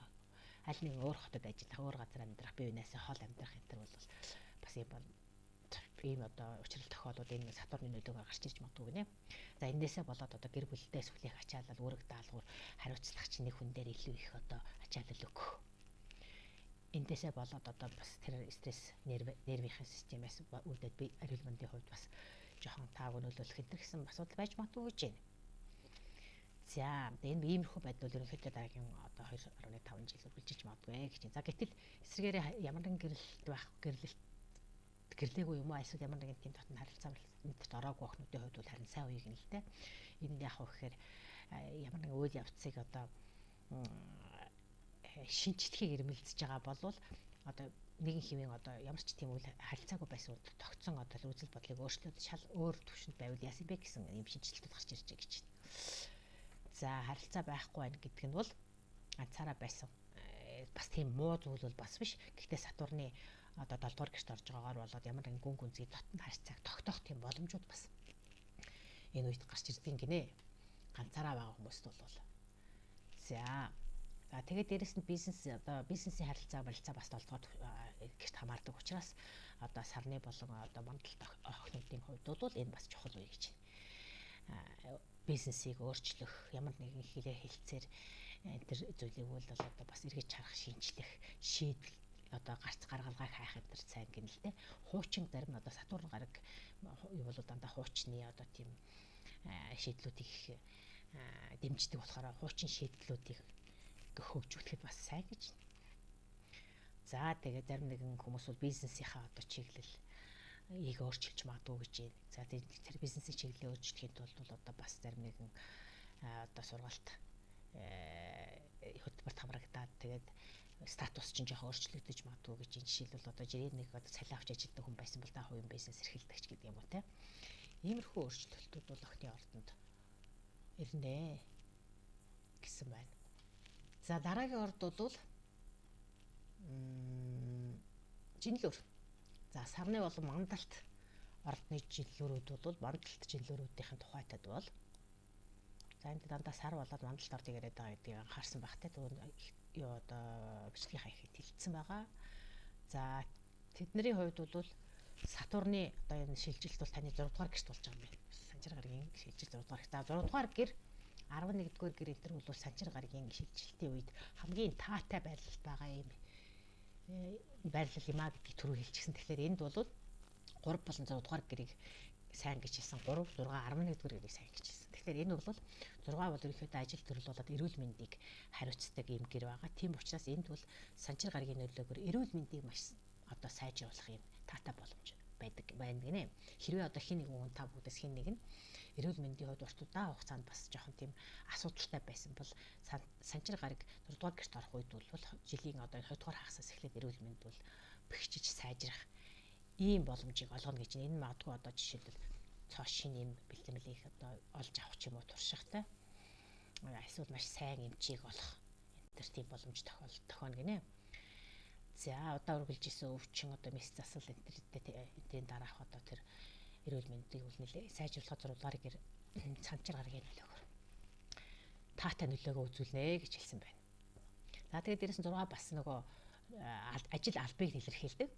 аль нэг өөр хотод ажиллах өөр газар амьдрах бие биенээсээ хол амьдрах энэ төр бол бас ийм одоо учрал тохиолдол энэ Сатурны нөлөөгөөр гарч ирж магадгүй гинэ. За энээсээ болоод одоо гэр бүлдээ сүлэх ачаалал үүрэг даалгавар хариуцлагч нэг хүн дээр илүү их одоо ачаалал өгөх. Эндээсээ болоод одоо бас тэр стресс нервийн системээс үүдээд би эрүүл мэндийн хувьд бас жоохон таав нөлөөлөх энэ гэсэн асуудал байж магадгүй гэж байна. За энэ иймэрхүү байдал ерөнхийдөө дараагийн одоо 2.5 жил үргэлжиж магадгүй гэж байна. За гэтэл эсрэгээр ямар нэгэн гэрлэлт байх гэрлээгүй юм уу эсвэл ямар нэгэн тийм дотн харилцаа мэдэрт ороогүй охинуудын хувьд бол харин сайн үеиг нь л дээ. Энэ яг гэхээр ямар нэгэн үйл явцыг одоо шинжлэхийг эрмэлзэж байгаа болвол одоо нэгэн хэвэн одоо ямар ч тийм үйл харилцаагүй байсан үед тогтсон одоо үзэл бодлыг өөрчлөөд шал өөр төвшөнд байвал яасан бэ гэсэн юм шинжилтүүд гарч ирж байгаа гэж байна. За харилцаа байхгүй байх гэдэг нь бол ганцаараа байсан бас тийм муу зүйл бол бас биш. Гэхдээ Сатурны одоо 7 дугаар гэрт орж байгаагаар болоод ямар нэгэн гүн гүнзгий дотн харьцааг тогтоох тийм боломжууд бас энэ үед гарч ирдэг гинэ. Ганцаараа байгаа хүмүүст бол. За тэгээд дээрэс нь бизнесийн харилцаа барилцаа бас 7 дугаар гэрт хамаардаг учраас одоо сарны болон одоо мандалт охинуудын хувьд бол энэ бас чухал үе гэж байна. Бизнесийг өөрчлөх ямар нэгэн хэлээр хэлцээр тэр зүйлийг бол одоо бас эргэж харах шинжлэх шийдэл одоо гарц гаргалгааг хайх энэ сайн гэнэ л дээ. Хуучин зарим одоо Сатурн гараг юу бол дандаа хуучны одоо тийм шийдлүүдийг дэмждэг болохоор хуучин шийдлүүдийг хөгжүүлэхэд бас сайн гэж. За тэгээд зарим нэгэн хүмүүс бол бизнесийнхаа одоо чиглэл ийг өөрчилж магадгүй гэж байна. За тэр бизнесийн чиглэлээ өөрчлөхийн тулд бол одоо бас зарим нэгэн одоо сургалт хөтөлбөрт хамрагдаад тэгээд статус чинь жоохон өөрчлөгдөж магадгүй гэж энэ жишээлбэл одоо жирийн нэг одоо цалин авч ажилладаг хүн байсан бол та хувийн бизнес эрхэлдэгч гэдэг юм уу те. Иймэрхүү өөрчлөлтүүд бол охины ордонд ирнэ гэсэн байна. За дараагийн орд бол жинлүр. За сарны болон мандалт ордны жинлүрүүд бол мандалт жинлүрүүдийн тухайтад бол за энэ дандаа сар болоод мандалт ордыг яриад байгаа гэдгийг анхаарсан байх те. Юу одоо бичлэгийн хаяг хэлсэн байгаа. За тэдний хувьд бол Сатурны одоо энэ шилжилт бол таны 6 дугаар гэрт болж байгаа юм байна. Санчир гарагийн шилжилт 6 дугаар. За 6 дугаар гэр 11-р гэр энэ төр бол санчир гарагийн шилжилтийн үед хамгийн таатай байрлалд байгаа юм. Байрлал юм а гэдгийг түрүү хэлчихсэн. Тэгэхээр энд бол 3 болон 6 дугаар гэрийг сайн гэж хэлсэн. 3, 6, 11-р гэрийг сайн гэж хэлсэн. Тэгэхээр энэ бол 6 бол ерөнхийдөө ажил төрөл болоод эрүүл мэндийг хариуцдаг юм гэр байгаа. Тийм учраас энд бол санчир гарагийн нөлөөгөөр эрүүл мэндийг маш одоо сайжруулах юм таатай боломж байдаг байна гинэ. Хэрвээ одоо хин нэгэн хүн та бүгдээс хин нэг нь эрүүл мэндийн хувьд урт удаан хугацаанд бас жоохон тийм асуудалтай байсан бол санчир гараг 4 дугаар гэрт орох үед бол жилийн одоо 2 дугаар хагасаас эхлээд эрүүл мэнд бол бэхжиж сайжрах ийм боломжийг олгоно гэж энэ магадгүй одоо жишээлбэл цоо шин юм бэлтгэлийг одоо олж авах ч юм уу туршихтай эсвэл маш сайн эмчийг олох энэ төр тийм боломж тохионо гинэ. За одоо үргэлж исэн өвчин одоо мэс засал энэ дараах одоо тэр эрүүл мэндийг үл нэлээ сайжруулах зурглаарыг санчир гарагийн нөлөөгөөр таатай нөлөөгөө үзүүлнэ гэж хэлсэн байна. За тэгээд дээрээс нь 6 бас нөгөө ажил албыг илэрхийлдэг.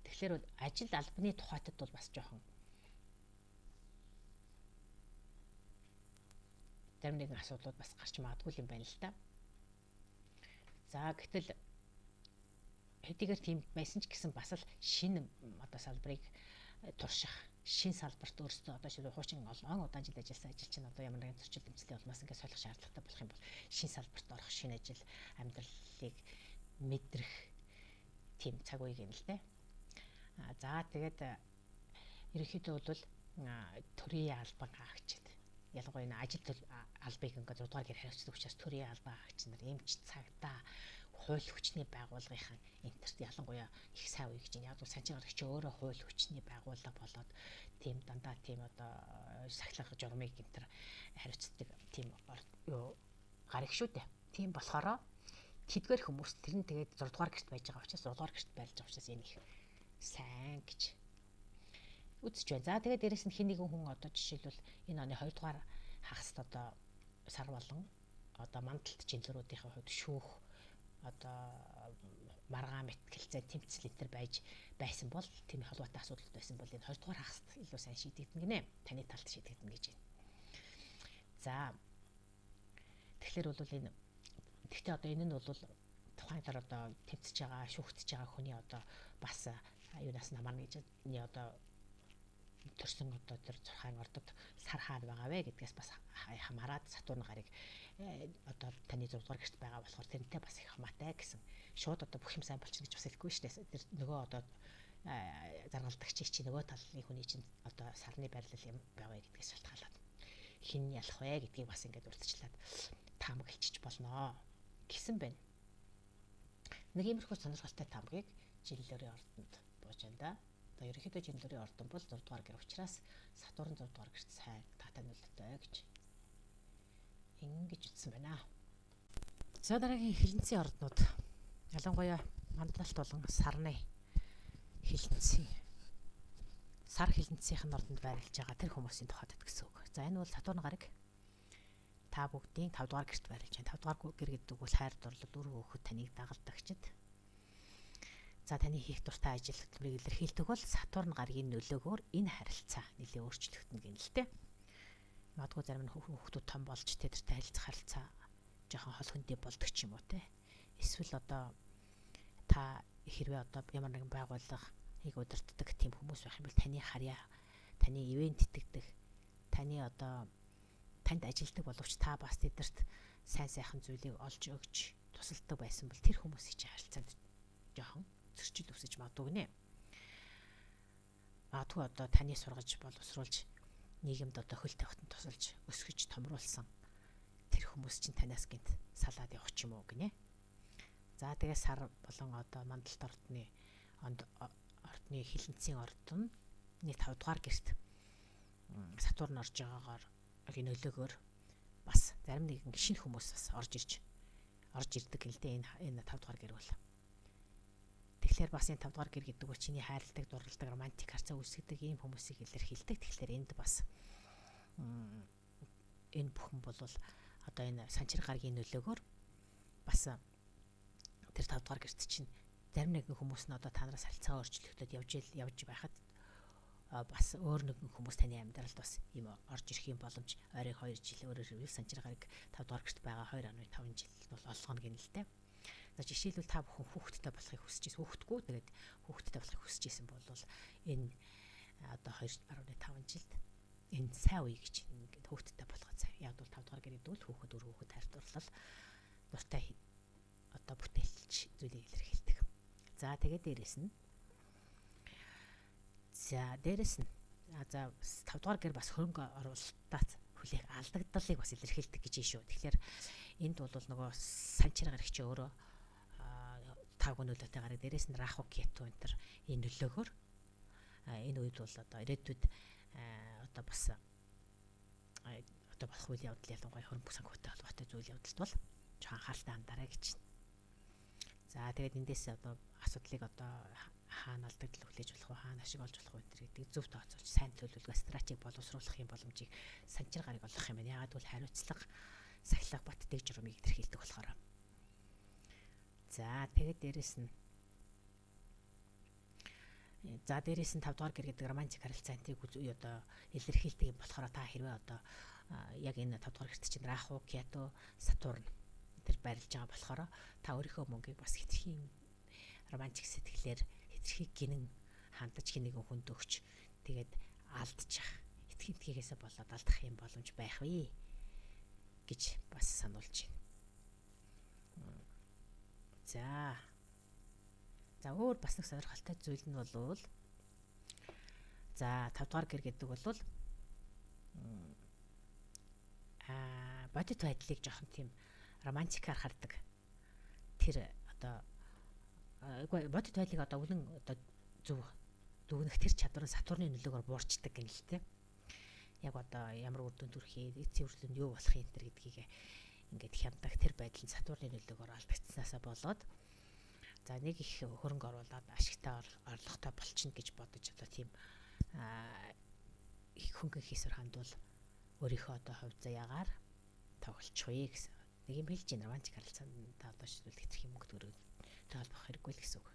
Тэгэхээр ажил албаны тухайтад бол бас жоохон зарим нэгэн асуудлууд бас гарч магадгүй юм байна л да. За гэтэл хэдийгээр тийм байсан ч гэсэн бас л шинэ одоо салбарыг турших, шинэ салбарт өөрсдөө одоо шилүү хуучин олон удаан жил ажилласан ажилч нь одоо ямар нэгэн зөрчил тэмцлийн улмаас ингээд солих шаардлагатай болох юм бол шинэ салбарт орох, шинэ ажил, амьдралыг мэдрэх тийм цаг үеийг юм л дээ. За тэгээд ерөнхийдөө бол төрийн албан хаагчид ялангуяа энэ ажил албыг ингээд 6 дугаар гэр хариуцдаг учраас төрийн албан хаагч нар эмч, цагдаа, хууль хүчний байгууллагын энтерт ялангуяа их сайн үе гэж яг бол санчир гарагч өөрөө хууль хүчний байгууллага болоод тийм дандаа тийм одоо сахилга журмыг энтер хариуцдаг тийм гараг шүү дээ. Тийм болохоор тэдгээр хүмүүс тэр нь тэгээд 6 дугаар гэрт байж байгаа учраас 6 дугаар гэрт байлж байгаа учраас энэ их сайн гэж үзэж байна. За тэгээд дээрэс нь хин нэгэн хүн одоо жишээлбэл энэ оны 2 дугаар хагаст одоо сар болон одоо мандалт жинлэрүүдийн хувьд шүүх одоо маргаан мэтгэлцээ тэмцэл энэ төр байсан бол тийм холбоотой асуудал байсан бол энэ 2 дугаар хагаст илүү сайн шийдэгдэнэ гинэ. Таны талд шийдэгдэнэ гэж байна. За тэгэхээр бол энэ гэхдээ одоо энэ нь бол тухайн дараа одоо тэмцэж байгаа, шүүгдэж байгаа хүний одоо бас юунаас намар нэгний одоо төрсөн одоо тэр зурхаан ордод сар хаана байгаа вэ гэдгээс бас хамаарад Сатурн гарыг одоо таны 6 дугаар гэрт байгаа болохоор тэрнтэй бас их хамаатай гэсэн. Шууд одоо бүх юм сайн болчихно гэж бас хэлэхгүй шүү дээ. Тэр нөгөө одоо заргалдагчийн чи нөгөө талын хүний чинь одоо сарны байрлал юм байгаа гэдгээс шалтгаалаад хин ялах вэ гэдгийг бас ингээд урдчлаад таамаглчих болноо гэсэн байна. Нэг иймэрхүү сонирхолтой таамгийг жилийн ордонд бууж байна да. Одоо ерөнхийдөө жилийн ордон бол 6 дугаар гэр учраас Сатурн 6 дугаар гэрт сайн таатай нөлөөтэй гэж ингэж ütсэн байна. За дараагийн хилэнцгийн орднууд ялангуяа мандалт болон сарны хилэнцгийн сар хилэнцгийн ордонд байрлаж байгаа тэр хүмүүсийн тухайд гэсэн үг. За энэ бол Сатурн гараг та бүгдийн 5 дугаар гэрт байрлаж байна. 5 дугаар гэр гэдэг бол хайр дурлал үр хөвгөд таныг дагалдагчид. За таны хийх дуртай ажил хөдөлмөрийг илэрхийлдэг бол Сатурн гарагийн нөлөөгөөр энэ харилцаа нэлээд өөрчлөгдөнө гэнэ л дээ. Магадгүй зарим нь хүүхдүүд том болж тэдэртэй харилцах харилцаа жоохон хол хөндий болдог ч юм уу те. Эсвэл одоо та хэрвээ одоо ямар нэгэн байгууллагыг удирддаг тийм хүмүүс байх юм бол таны харьяа, таны ивент итгэдэг, таны одоо танд ажилдаг боловч та бас тэдэрт сайн сайхан зүйлийг олж өгч тусалдаг байсан бол тэр хүмүүсийн чинь харилцаанд жоохон зөрчил үүсэж магадгүй гинэ. Магадгүй одоо таны сургаж боловсруулж нийгэмд одоо хөл тавихтан тусалж өсгөж томруулсан тэр хүмүүс чинь танаас гинт салаад явах ч юм уу гинэ. За тэгээ сар болон одоо мандалт ордны хилэнцгийн ордон нэг 5 дугаар гэрт Сатурн орж байгаагаар нөлөөгөөр бас зарим нэгэн шинэ хүмүүс бас орж ирдэг л дээ энэ 5 дугаар гэр бол. Тэгэхээр бас энэ 5 дугаар гэр гэдэг бол чиний хайрладаг, дурлалдаг, романтик харьцаа үүсгэдэг ийм хүмүүсийг илэрхийлдэг. Тэгэхээр энд бас энэ бүхэн бол одоо энэ санчир гарагийн нөлөөгөөр бас тэр 5 дугаар гэрт чинь зарим нэгэн хүмүүс нь одоо та нараас харилцаа өөрчлөгдөд явж байхад бас өөр нэгэн хүмүүс таны амьдралд бас юм орж ирэх юм боломж ойрын 2 жил өөрөөр хэлбэл санчир гараг 5 дугаар гэрт байгаа 2.5 жил бол олгоно гэнэ л дээ. За жишээлбэл та бүхэн хүүхэдтэй болохыг хүсэж байсан. Хүүхэдгүй тэгээд хүүхэдтэй болохыг хүсэж байсан бол энэ одоо 2.5 жилд энэ сайн үе гэж ингээд хүүхэдтэй болоход сайн. Яг бол 5 дугаар гэр гэдэг бол хүүхэд өр хүүхэд хайр дурлал дуртай одоо бүтээлч зүйлийг илэрхийлдэг. За тэгээд дээрэс нь За дээрэс нь за 5 дугаар гэр бас хөрөнгө оруулалтаас хүлээх алдагдлыг бас илэрхийлдэг гэж юм шүү. Тэгэхээр энд бол нөгөө санчир гарагч өөрөө таг нөлөөтэй гараг дээрээс нь раху кету энэ энэ нөлөөгөөр энэ үед бол одоо ирээдүйд одоо бас одоо болох үйл явдал ялангуяа хөрөнгө санхүүтэй холбоотой зүйл явдалд бол жоохон анхааралтай хандаарай гэж байна. За тэгээд эндээс одоо асуудлыг одоо хаана алдагдал хүлээж болох вэ, хаана ашиг олж болох вэ гэдэг зөв тооцоолж сайн төлөвлөгөө стратеги боловсруулахын боломжийг санчир гараг олгох юм байна. Яагаад бол хариуцлага, сахилга, бат дэг журмыг илэрхийлдэг болохоор. За тэгээд дээрэс нь 5 дугаар гэр гэдэг романтик харилцаантыг одоо илэрхийлдэг юм болохоор та хэрвээ одоо яг энэ 5 дугаар гэрт чинь раху, кету, сатурн тэр байрлаж байгаа болохоор та өөрийнхөө мөнгийг бас хэтэрхий романтик сэтгэлээр хэтэрхий гинэн хандаж хэнийг хүнд өгч тэгээд алдчих итгэхээсээ болоод алдах юм боломж байх вэ гэж бас сануулж байна. За өөр бас нэг сонирхолтой зүйл нь бол за 5 дугаар гэр гэдэг бол бодит байдлыг жоохон тийм романтикаар хардаг. Тэр одоо бодит байдлыг одоо үнэн одоо зөв дүгнэх тэр чадвар нь Сатурны нөлөөгөөр буурчдаг гэнэ л те. Яг одоо ямар үр дүнд хүрэхээ, цэвэрлэнд юу болох юм тэр гэдгийг ингээд хямдаг тэр байдал нь Сатурны нөлөөгөөр алдагдсанаасаа болоод за нэг их хөрөнгө оруулаад ашигтай орлоготой болчихно гэж бодож одоо тийм их хөнгөн хийсвэр хандвал өөрийнхөө одоо хувь заяагаар тоглолцохыг гэсэн. Нэг юм хэлж байна романтик харилцаанд та одоо шийдвэрлэх хэрэг юм мөнгө төлөх хэрэггүй л гэсэн үг.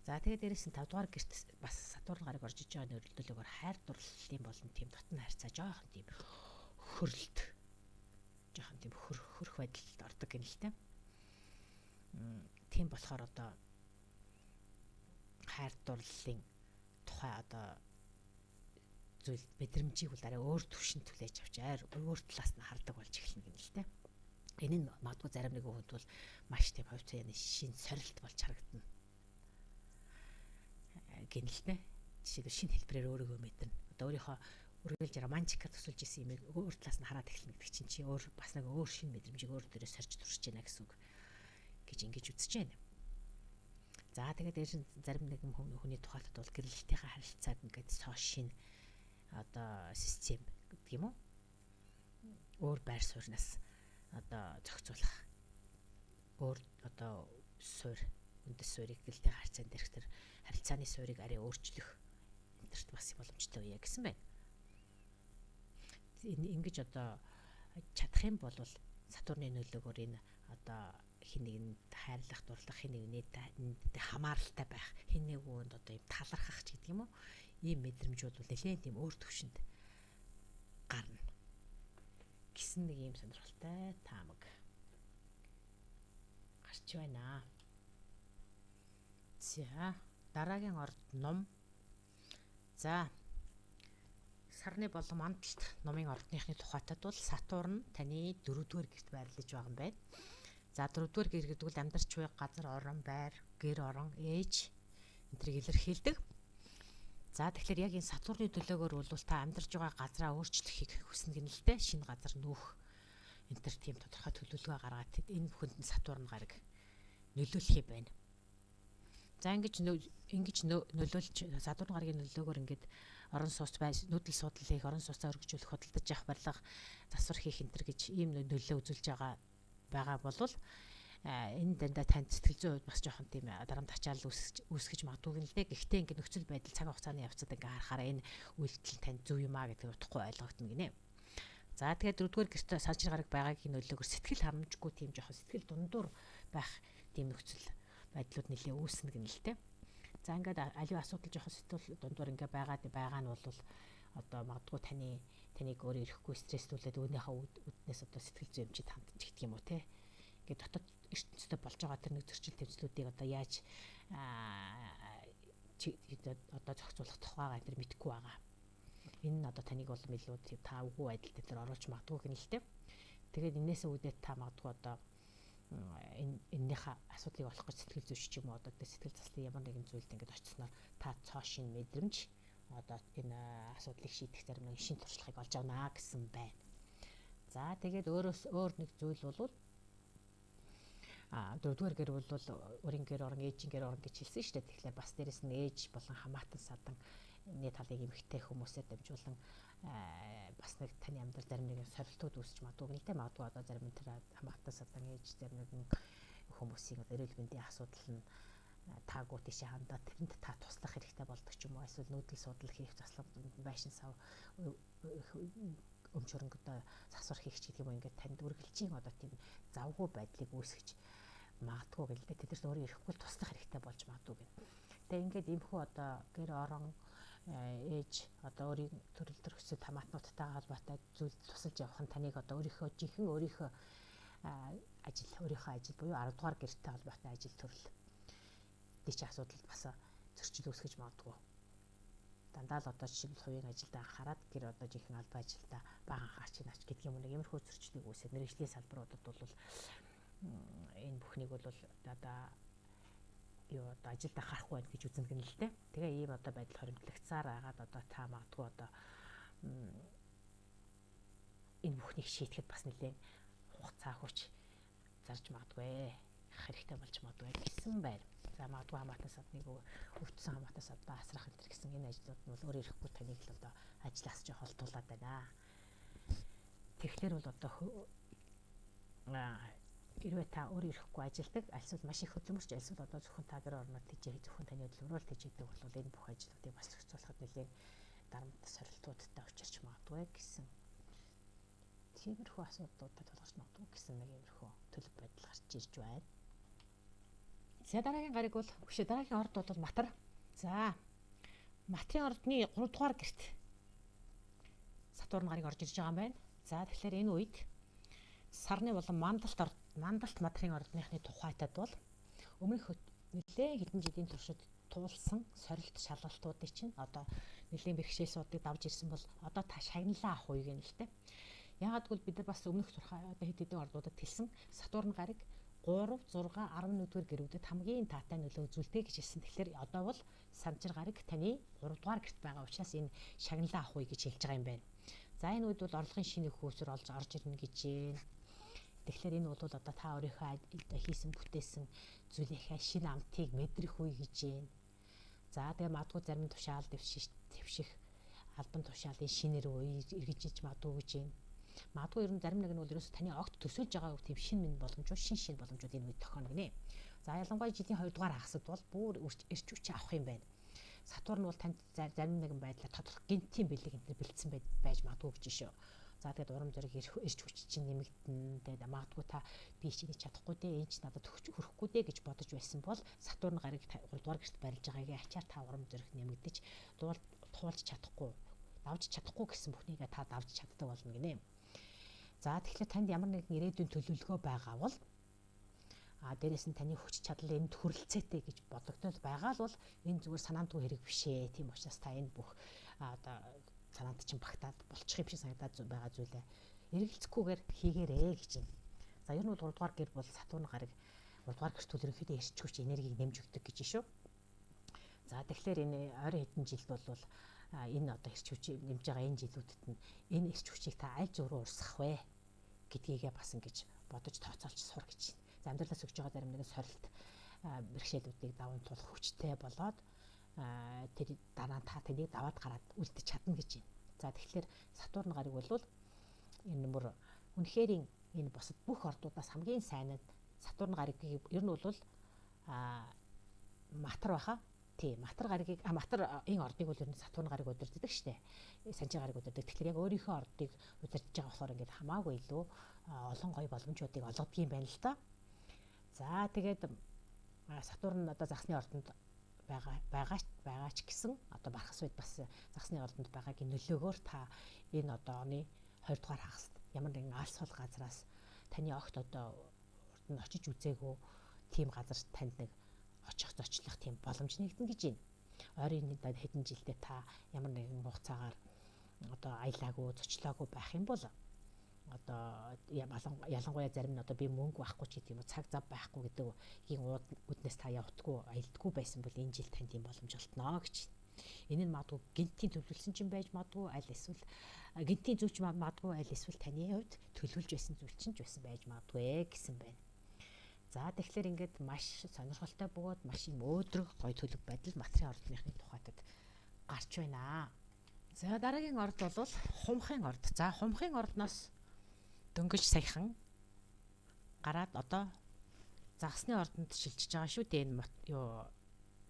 За тэгээд дээрээс нь 5 дугаар гэрт бас Сатурн гараг орж иж байгаа нөлөөлөгөөр хайр дурлалын болон тийм дотн харьцаа жоохон тийм хөрөлт жоохон тийм хөрөх байдалд ордог юм л те. Тийм болохоор одоо хайр дурлалын тухай одоо зүйл мэдрэмжийг бол арай өөр төвшөнд түлээж авч өөр талаас нь хардаг болж эхэлнэ гэнэ л те. Энэ нь магадгүй зарим нэг хүнд бол маш тийм хувь цааны шин сорилт болж харагдана. Гэнэ л те. Жишээлбэл шинэ хэлбэрээр өөрийгөө мэднэ. Одоо өөрийнхөө үргэлж романтикаар төсөлж исэн юмыг өөр талаас нь хараад эхэлнэ гэдэг чинь чи өөр бас нэг өөр шинэ мэдрэмжийг өөр дээрээ сорж туршиж байна гэсэн үг гэж ингэж үзэж байна. За тэгээд зарим нэгэн хүний тухайлд бол гэрлэлтийнхаа харилцааг ингээд шинэ одоо систем гэдэг юм уу? Өөр байр сууриас одоо зохицуулах өөр одоо суурь үндэс суурийг гэлтэй харьцаан дээрх тэр харилцааны суурийг арай өөрчлөх энтерт бас боломжтой үе гэсэн байна. Ингэж одоо чадах юм бол Сатурны нөлөөгөөр энэ одоо хин нэгэнд хайрлах, дурлах, хин нэгнээ хамааралтай байх, хин нэг үүнд одоо юм талархах ч гэдэг юм уу? Ийм мэдрэмжүүд бол нэлээд тийм өөр төвшөнд гарна гэсэн нэг юм сонирхолтой таамаг гарч байна. За дараагийн орд ном. За сарны болон мандалт номын ордныхны тухайтад бол Сатурн таны 4-р гэрт байрлаж байгаа юм байна. За 4-р гэр гэдэг бол амьдарч буй газар, орон, байр, гэр орон, ээж энтрийг илэрхийлдэг. За тэгэхээр яг энэ Сатурны төлөөгөөр бол та амьдарч байгаа газраа өөрчлөхийг хүснэ гэнэ л дээ. Шинэ газар нүүх энтер тийм тодорхой төлөвлөгөө гаргаад энэ бүхэнд нь Сатурн гараг нөлөөлөх юм байна. За ингэж нөлөөлж Сатурн гарагийн нөлөөгөөр ингээд орон сууц нүүдэл судал хийх, орон сууцаа өргөжүүлэх, хөдөлж явах барилга, засвар хийх энтер гэж ийм нөлөө үзүүлж байгаа болвол энэ дандаа танд сэтгэл зүйн хувьд бас жоохон тийм дарамт ачаал үүсгэж магадгүй гэнэ л дээ. Гэхдээ ингээд нөхцөл байдал цаг хугацааны явцад ингээд харахаараа энэ үйлдэл танд зөв юм аа гэдэг утгагүй ойлгогдно гинэ. За тэгээд 4-р гэрт санчир гараг байгаагийн нөлөөгөөр сэтгэл харамжгүй тийм жоохон сэтгэл дундуур байх тийм нөхцөл байдлууд нэлээ үүснэ гэнэ л дээ. За ингээд аливаа асуудал жоохон сэтгэл дундуур ингээд байгаа нь бол одоо магадгүй таныг өөрөө ирэхгүй стресслүүлээд өөнийхөө үднээс одоо сэтгэл зүйн хэмжээд хандчих гэдэг юм уу те. Ингээд дотоод ертөнцийн болж байгаа тэр нэг зөрчил тэмцлүүдийг одоо яаж одоо зохицуулах тухайгаа тэр мэдэхгүй байгаа. Энэ нь одоо таныг бол илүү та үгүй байдалд тэр оруулж магадгүй гэнэ л те. Тэгээд энээсээ үүдээд та магадгүй одоо эннийхээ асуудлыг олох гэж сэтгэл зүйч ч юм уу одоо сэтгэл заслын ямар нэгэн зүйлд ингээд очисноор та цоо шин мэдрэмж одоо энэ асуудлыг шийдэх зарим нэг шин туршлагыг олж авнаа гэсэн байна. За тэгээд өөр нэг зүйл бол дөрөвдүгээр гэр бол өрийн гэр орон, ээжийн гэр орон гэж хэлсэн шүү дээ. Тэгэхээр бас дээрэс нь ээж болон хамаатан садан нэг талыг эмэгтэй хүмүүсээр дамжуулан бас нэг таны амьдрал зарим нэгэн сорилтууд үүсч магадгүй л дээ. Магадгүй одоо зарим нь тэр хамаатан садан ээж зарим нэгэн хүмүүсийн эрүүл мэндийн асуудал нь таагүй тийшээ хандаад тэрэнд та туслах хэрэгтэй болдог ч юм уу. Эсвэл нүүдэл судал хийх заслаг байшин сав өмчөрөнгө одоо засвар хийх ч гэдэг юм уу. Ингээд танд үргэлжийн одоо тийм завгүй байдлыг үүсгэж магадгүй гэлээ. Тэдэрт өөрөө ирэхгүй туслах хэрэгтэй болж магадгүй гэнэ. Тэгээ ингээд эмхүү одоо гэр орон ээж одоо өөрийн төрөл төрөсөд хамаатнуудтай холбоотой зүйл тусалж явах нь таныг одоо өөрийнхөө ажил буюу 10 дугаар гэртэй холбоотой ажил төрөл дэч асуудал бас зөрчил үүсгэж магадгүй. Дандаа л одоо жишээлбэл хувийн ажилдаа анхаарад гэр одоо жинхэнэ албан ажилдаа бага хаач нач гэдэг юм нэг иймэрхүү зөрчлийг үүсгэх мэргэжлийн салбаруудад бол энэ бүхнийг бол одоо одоо ажилдаа харахгүй байх гэж үзнэ гэнэ л дээ. Тэгээ ийм одоо байдал хоримтлагцаар агаад одоо та магадгүй одоо энэ бүхнийг шийдэхэд бас нэлээд хугацаа хүч зарж магадгүй хэрэгтэй болж магадгүй гэсэн байна. За магадгүй хамаатан садныг өвдсөн хамаатан садаа асрах энэ гэсэн энэ ажлууд нь бол өөр ирэхгүй таныг л одоо ажиллаас жоо холдуулаад байна. Тэгэхээр бол одоо хэрвээ та өөр ирэхгүй ажилдаг альсвал маш их хөдөлмөрч альсвал одоо зөвхөн та гэр орнод тэжээ зөвхөн таны хөдөлмөрөөр тэжээдэг бол энэ бүх ажлуудыг бас зохицуулахад нэлээд дарамт сорилтуудтай учирч магадгүй гэсэн тиймэрхүү асуудлуудад тулгарч магадгүй гэсэн нэг иймэрхүү төлөв байдал гарч ирж байна. За дараагийн гариг бол дараагийн орд бол Матар. За Матрын ордны 3 дугаар гэрт Сатурн гариг орж ирж байгаа юм байна. За тэгэхээр энэ үед сарны болон мандалт Матрын ордныхны тухайтад бол өмнөх нэлээд хэдэн жилийн туршид туулсан сорилт шалгалтуудыг чинь одоо нэлийн бэрхшээлсуудыг давж ирсэн бол одоо та шагналаа авах үеиг нь л дээ. Яагаад гэвэл бид нар бас өмнөх одоо хэд хэдэн ордуудад хэлсэн Сатурн гариг 3, 6, 11-р гэрүүдэд хамгийн таатай нөлөө үзүүлдэг гэж хэлсэн. Тэгэхээр одоо бол Санчир гариг таны 3 дугаар гэрт байгаа учраас энэ шагналаа авах үе гэж хэлж байгаа юм байна. За энэ үед бол орлогын шинэ хөөсөр орж ирнэ гэж байна. Тэгэхээр энэ бол одоо та өөрийнхөө хийсэн бүтээсэн зүйлийнхээ шинэ амтыг мэдрэх үе гэж байна. За тэгээ магадгүй зарим тушаал дэвших албан тушаалын шинээр үе эргэж магадгүй гэж байна. Магадгүй ер нь зарим нэг нь бол ерөөсө таны огт төсөөлж байгаа тийм шин боломжууд энэ үед тохино гинэ. За ялангуяа жилийн 2 дугаар хагасд бол бүр эрч хүч авах юм байна. Сатурн бол танд зарим нэгэн байдлаар тодорхой гинтийн бэлэг энэ бэлдсэн байж магадгүй гэж шүү. За тэгээд урам зориг эрч хүч чинь нэмэгдэн. Тэгээд магадгүй та би чиний чадахгүй дээ, энэ ч надад хөрөхгүй дээ гэж бодож байсан бол Сатурн гариг 3 дугаар гэрт барилж байгаагийн ачаар та урам зориг нэмэгдэж туулж чадахгүй, давж чадахгүй гэсэн бүхнийгээ та давж чаддаг болно гинэ. За тэгэхээр танд ямар нэгэн ирээдүйн төлөвлөгөө байгаа бол дээрээс нь таны хүч чадал энд хүрэлцээтэй гэж бодогдоод байгаа л бол энэ зүгээр санаандгүй хэрэг биш ээ. Тийм учраас та энэ бүх одоо санаанд чинь багтаад болчих юм шиг санагдаад байгаа зүйлээ эргэлзэхгүйгээр хийгээрэй гэж байна. За ер нь бол 3 дугаар гэр бол Сатурн гариг 3 дугаар гэрт ерөнхийдөө эрч хүч энергийг нэмж өгдөг гэж шүү. За тэгэхээр энэ ойрын хэдэн жилд бол энэ одоо эрч хүчийг нэмж байгаа энэ жилүүдэд нь энэ эрч хүчийг та аль зөв рүү урсгах вэ гэдгийгээ бас ингэж бодож тооцоолж сур гэж байна. За амьдралаас өгж байгаа зарим нэгэн сорилт бэрхшээлүүдийг даван туулах хүчтэй болоод тэр дараа та тэнийг даваад гараад үлдэж чадна гэж байна. За тэгэхээр Сатурн гариг бол энэ бүр үнэхээр энэ босод бүх ордуудаас хамгийн сайн нь Сатурн гаригийг ер нь бол Матар баха. Тийм Матар гаригийг Матар энэ ордыг бол ер нь Сатурн гариг удирддаг шүү дээ. Санчир гариг удирддаг. Тэгэхээр яг өөрийнхөө ордыг удирдах байгаа болохоор ингээд хамаагүй илүү олон гоё боломжуудыг олгодог юм байна л та. За тэгээд Сатурн одоо загсны ордонд байгаа ч гэсэн одоо бархас үед бас загсны ордонд байгаагийн нөлөөгөөр та энэ одоо оны 20 дугаар хагаст ямар нэгэн алс хол газраас таны огт одоо урд нь очиж үзээгүй тийм газар танд нэг очих зочлох тийм боломж нэгдэн гэж байна. Ойрын хэдэн жилдээ та ямар нэгэн хугацаагаар одоо аялаагүй зочлоогүй байх юм бол одоо ялангуяа зарим нь одоо би мөнгө байхгүй ч гэдэг юм уу цаг зав байхгүй гэдэг ийм үднээс та явдггүй аялдаггүй байсан бол энэ жил танд ийм боломж олтноо гэж. Энэ нь магадгүй гинтийн төлөвлөсөн чинь байж магадгүй, аль эсвэл гинтийн зүвч магадгүй, аль эсвэл таны хувьд төлөвлөж байсан зүйл чинь ч байсан байж магадгүй гэсэн байна. За тэгэхээр ингээд маш сонирхолтой бөгөөд маш юм өөдрөг гоё төлөв байдал материал ордныхны тухайтад гарч байна. За дараагийн орд бол хумхын орд. За хумхын ордноос дөнгөж саяхан гараад одоо загасны ордонд шилжиж байгаа шүү дээ энэ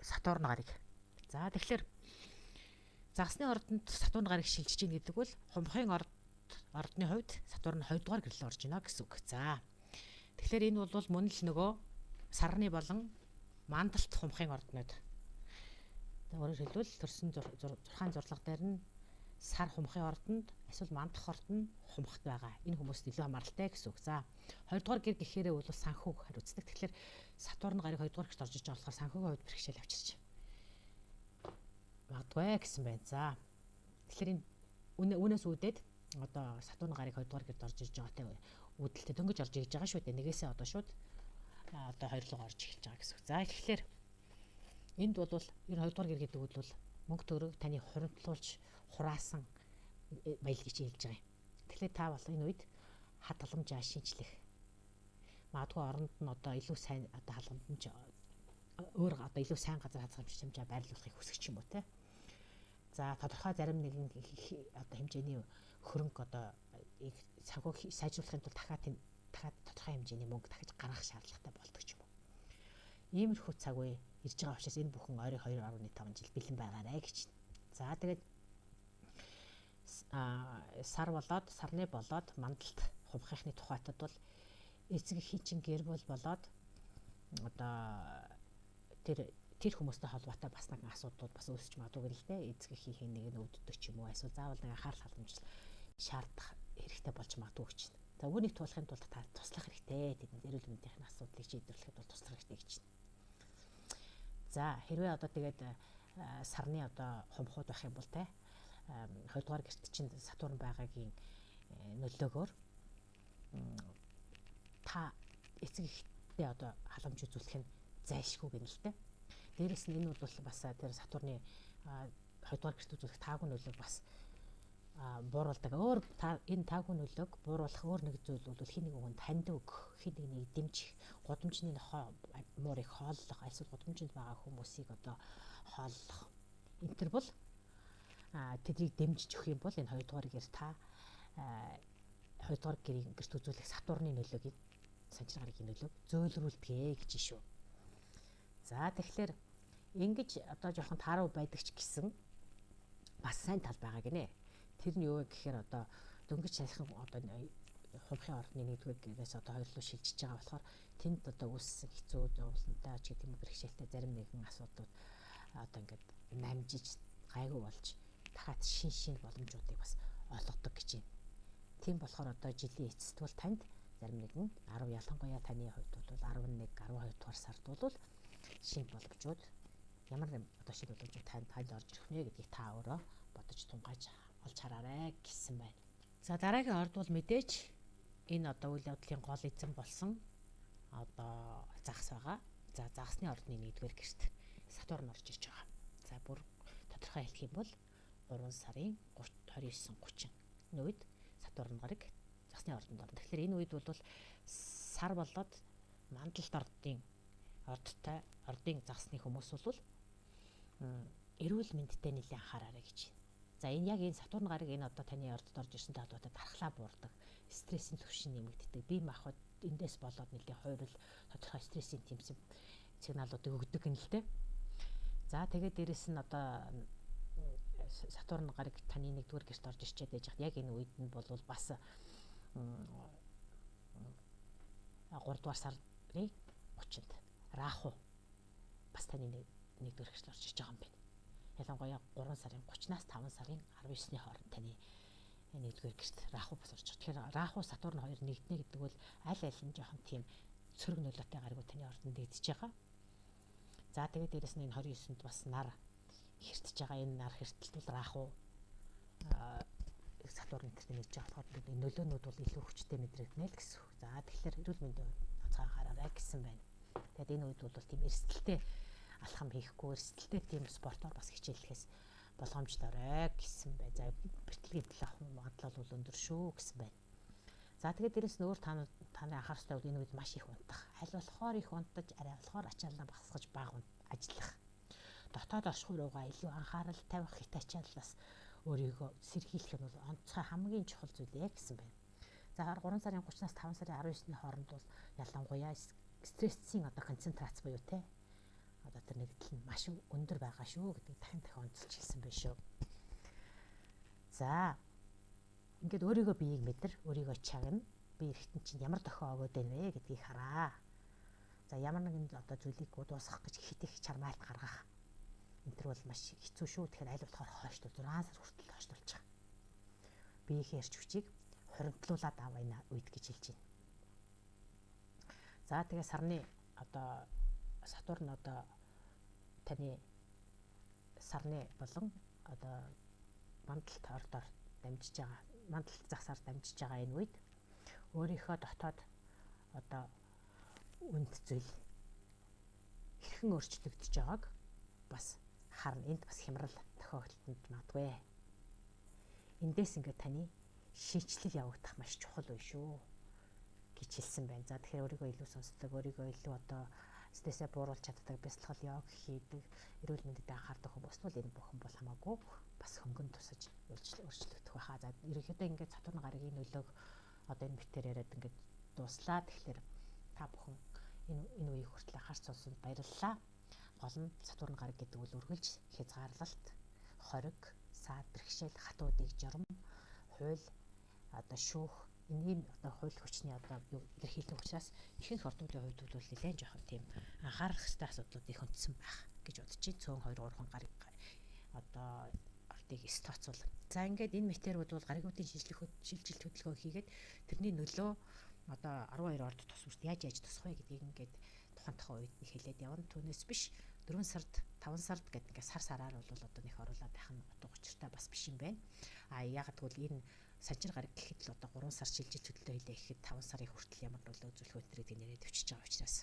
Сатурн гарыг. За тэгэхээр загасны ордонд Сатурн гарыг шилжиж ийн гэдэг бол хумхын ордны хувьд Сатурн 2 дугаар гэрлээ орж ийнэ гэсэн үг. За тэгэхээр энэ бол мөн л нөгөө сарны болон мандалт хумхын орднууд. Өөрөөр хэлбэл төрсөн 6 зурлага дээр нь сар хумхын ордонд эсвэл мандах ордонд хумхт байгаа. Энэ хүмүүст илүү хамааралтай гэсэн үг. За 2 дугаар гэр гэхээрээ бол санхүүг хариуцдаг. Тэгэхээр Сатурн гарыг 2 дугаар гэрт орж иж байгаа болохоор санхүүгийн хувьд бэрхшээл авчирч магадгүй гэсэн байна. За тэгэхээр энэ үнээс үүдээд одоо Сатурн гарыг 2 дугаар гэрт орж иж байгаатай үүдэлтэй дөнгөж орж иж байгаа шүү дээ. Нэгээсээ одоо шууд одоо 2 руу орж эхэлж байгаа гэсэн үг. За тэгэхээр энд бол энэ 2 дугаар гэр гэдэг бол мөнгө төгрөг таны хуримтлуулж хураасан баялаг гэж хэлж байгаа юм. Тэгэхээр та бол энэ үед хад халамжаа шинжлэх. Магадгүй оронд нь одоо илүү сайн одоо халамж өөр одоо илүү сайн газар хазгамжаа байрлуулахыг хүсэх ч юм уу те. За тодорхой зарим нэгэн одоо хэмжээний хөрөнгө одоо санхүүг сайжруулахын тулд дахиад тодорхой хэмжээний мөнгө дахиж гаргах шаардлагатай болдог ч юм уу. Иймэрхүү цаг үе ирж байгаа учраас энэ бүхэн ойрын 2.5 жил бэлэн байгаарэ гэж. За тэгээд сар болоод сарны болоод мандалт хумхийнхны тухайтад бол эцэг эхийн чин гэр бол болоод одоо тэр хүмүүстэй холбоотой бас нэгэн асуудлууд бас үүсч магадгүй л дээ. Эцэг эхийн нэг нь өвддөг ч юм уу, эсвэл заавал нэг анхаарал халамжлал шаардах хэрэгтэй болж магадгүй гэж байна. За үүнийг туулахын тулд та туслах хэрэгтэй. Тэдний эрүүл мэндийн асуудлыг шийдвэрлэхэд бол туслах хэрэгтэй гэж байна. За хэрвээ одоо тэгээд сарны одоо хумхууд байх юм бол те 2 дугаар гэрт чинь Сатурн байгаагийн нөлөөгөөр та эцэг эхтэй одоо халамж үзүүлэх нь зайлшгүй гэнэ л те. Дээрээс нь энэ бол бас тэр Сатурны 2 дугаар гэрт үзүүлэх таагүй нөлөөг бас бууруулдаг. Өөр энэ таагүй нөлөөг бууруулах өөр нэг зүйл бол хин нэг хүн танд өгөх, хин нэг дэмжих, гудамжны муурыг хооллох, эсвэл гудамжинд байгаа хүмүүсийг одоо хооллох. Энэ төр бол тэднийг дэмжиж өгөх юм бол энэ 2 дугаар гэр та 2 дугаар гэрийн гэрт үзүүлэх Сатурны нөлөөгийг санчир гарагийн нөлөөг зөөлрүүлдэг гэж шүү. За тэгэхээр ингэж одоо жоохон тааруу байдаг ч гэсэн бас сайн тал байгаа гинэ. Тэр нь юу вэ гэхээр одоо дөнгөж сайхан одоо хумхын ордны 1-р гэрээс одоо 2 руу шилжиж байгаа болохоор тэнд одоо үүссэн хэцүү уулантай ч гэдэг юм бэрхшээлтэй зарим нэгэн асуудлууд одоо ингээд намжиж гайгүй болж дахиад шин боломжуудыг бас олгодог гэж юм. Тийм болохоор одоо жилийн эцэст бол танд зарим нэгэн 10 ялангуяа таны хувьд бол 11, 12 дугаар сард бол шин боломжууд ямар одоо шин боломжууд танд орж ирэх нэ гэдгийг та өөрөө бодож тунгааж олж хараарай гэсэн байна. За дараагийн орд бол мэдээж энэ одоо үйл явдлын гол эзэн болсон одоо загас байгаа. За загасны ордны 1-р гэрт Сатурн орж ирж байгаа. За бүр тодорхой хэлэх юм бол 3 сарын 29-30 энэ үед Сатурн гараг загасны ордонд орно. Тэгэхээр энэ үед бол сар болоод мандалт ордтой ордын загасны хүмүүс бол эрүүл мэндэд нэлээд анхаараарай гэж байна. За энэ яг энэ Сатурн гараг энэ одоо таны ордод орж ирсэнтэй холбоотой дархлаа буурдаг, стрессийн түвшин нэмэгддэг, бие махбод эндээс болоод нэлээд хуурал тодорхой стрессийн тэмцэм сигналуудыг өгдөг юм л дээ. За тэгээд дээрэс нь одоо Сатурн гараг таны 1-р гэрт орж ирчээд байж хад яг энэ үед нь бол бас 3 дугаар сарын 30-нд Раху бас таны 1-р гэрт орж ирж байгаа юм байна. Ялангуяа 3 сарын 30-наас 5 сарын 19-ний хооронд таны 1-р гэрт Раху бас орж ирж. Тэгэхээр Раху Сатурн 2 нэгднэ гэдэг бол аль нь жоохон тийм цөрөг нөлөөтэй гараг таны ордонд дэгдэж байгаа. За тэгээд дээрэс нь энэ 29-нд бас нар хэртэж байгаа. Энэ нар хэртэлт бол Раху Сатурн тэртээ нэрж байгаа болохоор энэ нөлөөнүүд бол илүү хүчтэй мэдрэгдэнэ л гэсэн. За тэгэхээр эрүүл мэндийн онцгой анхаараарай гэсэн байна. Тэгээд энэ үед бол тийм эрсдэлтэй алхам хийхгүй эрсдэлтэй тийм спортоор бас хичээллэхээс боломжтой гэсэн бай. За бэртлэгийн төлөх магадлал бол өндөр шүү гэсэн байна. За тэгээд дээрэс нөөр таны анхааралтай бол энэ үед маш их унтах. Аль болохоор их унтаж, арай болохоор ачааллаа багасгаж бага ажиллах. Дотоод оршихуй руугаа илүү анхаарал тавих, хит ачааллаас өөрийгөө сэргийлэх нь бол онцгой хамгийн чухал зүйл гэсэн байна. За 3 сарын 30-наас 5 сарын 19-ний хооронд бол ялангуяа стрессийн концентрац буюу те тэр нэгдэл нь маш өндөр байгаа шүү гэдгийг дахин онцолж хэлсэн байна шүү. За ингээд өөрийгөө биеийг мэдэр, өөрийгөө чагна. Би эргэтэн чинь ямар дохио өгөөд байна вэ гэдгийг хараа. За ямар нэгэн зүйлийг дуусгах гэж хит их чармайлт гаргах. Энэ төр бол маш хэцүү шүү. Тэгэхээр аль болохоор хойштол 6 сар хүртэл хойштолж байгаа. Биеийн эрч хүчийг хуримтлуулаад аваа энэ үед гэж хэлж байна. За тэгээ сарны Сатурн таны сарны болон мандалт ордоор дамжиж байгаа. Мандалт загсаар дамжиж байгаа энэ үед өөрийнхөө дотоод үнд зүйл хэрхэн өөрчлөгдөж байгааг бас харна. Энд бас хямрал тохиогдолтод магадгүй. Эндээс ингээд таны шинжлэл явагдах маш чухал үе шүү гэж хэлсэн байна. За тэгэхээр өөрийгөө илүү сонсдог, өөрийгөө илүү стрессээ бууруулж чаддаг, бясалгал йог хийдэг, эрүүл мэндэд анхаардаг хүмүүс бол энэ бүхэн бол хамаагүй бас хөнгөн тусаж өөрчлөгдөх байхаа. За ерөнхийдөө ингээд Сатурн гарагийн нөлөөг энэ битээр яриад ингээд дуслаа. Тэгэхээр та бүхэн энэ үеийг хүртэл анхаарч сонсонд баярлалаа. Гол нь Сатурн гараг гэдэг үл үргэлж хязгаарлалт, хориг, саад, бэрхшээл, хатуудыг журам, хууль, шүүх энэний хууль хүчний илэрхийлэх учраас ихэнх орнуудын хувьд бол нэлээд жоохон тийм анхаарах хэрэгтэй асуудлууд их өндсөн байх гэж бодож байна. Цөөн 2-3 гараг ортыг стоцвол. За ингээд энэ материалууд бол гаригуудын шилжилт хөдөлгөөн хийгээд тэрний нөлөө 12 орд тус үрт яаж тусах вэ гэдгийг ингээд тухайн үед нь хэлээд явна. Түүнээс биш 4 сард 5 сард гэдэг ингээд сараар бол нэг оруулаад байх нь утга учиртай бас биш юм байна. Яг тэгвэл энэ санчир гараг гэхэд л 3 сар шилжилт хөдөлгөөн хийлээ гэхэд 5 сарын хүртэл ямар нөлөө үзүүлэх өдрийг нэрээд өчөж байгаа учраас.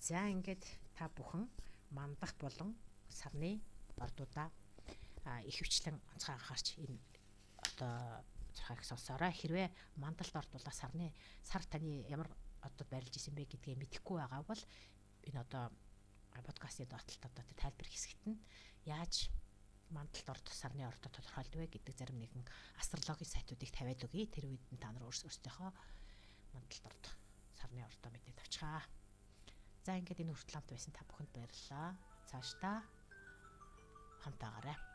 За ингээд та бүхэн мандах болон сарны ордуудаа ихэвчлэн онцгой анхаарч энэ цахаг сонсороо. Хэрвээ мандалд ордуулаа сар таны ямар байрлаж исэн бэ гэдгээ мэдэхгүй байгаа бол энэ подкастын доотлолт тайлбар хэсэгт нь яаж мандалд орд сарны ордоо тодорхойлдог вэ гэдэг зарим нэгэн астрологийн сайтуудыг тавиад өгье. Тэр үед нь та нар өөрсдийнхөө мандалд орд сарны ордоо мэдээд авчгаа. За ингээд энэ хүртэл хамт байсан та бүхэнд баярлалаа. Цаашдаа хамтаагаарай.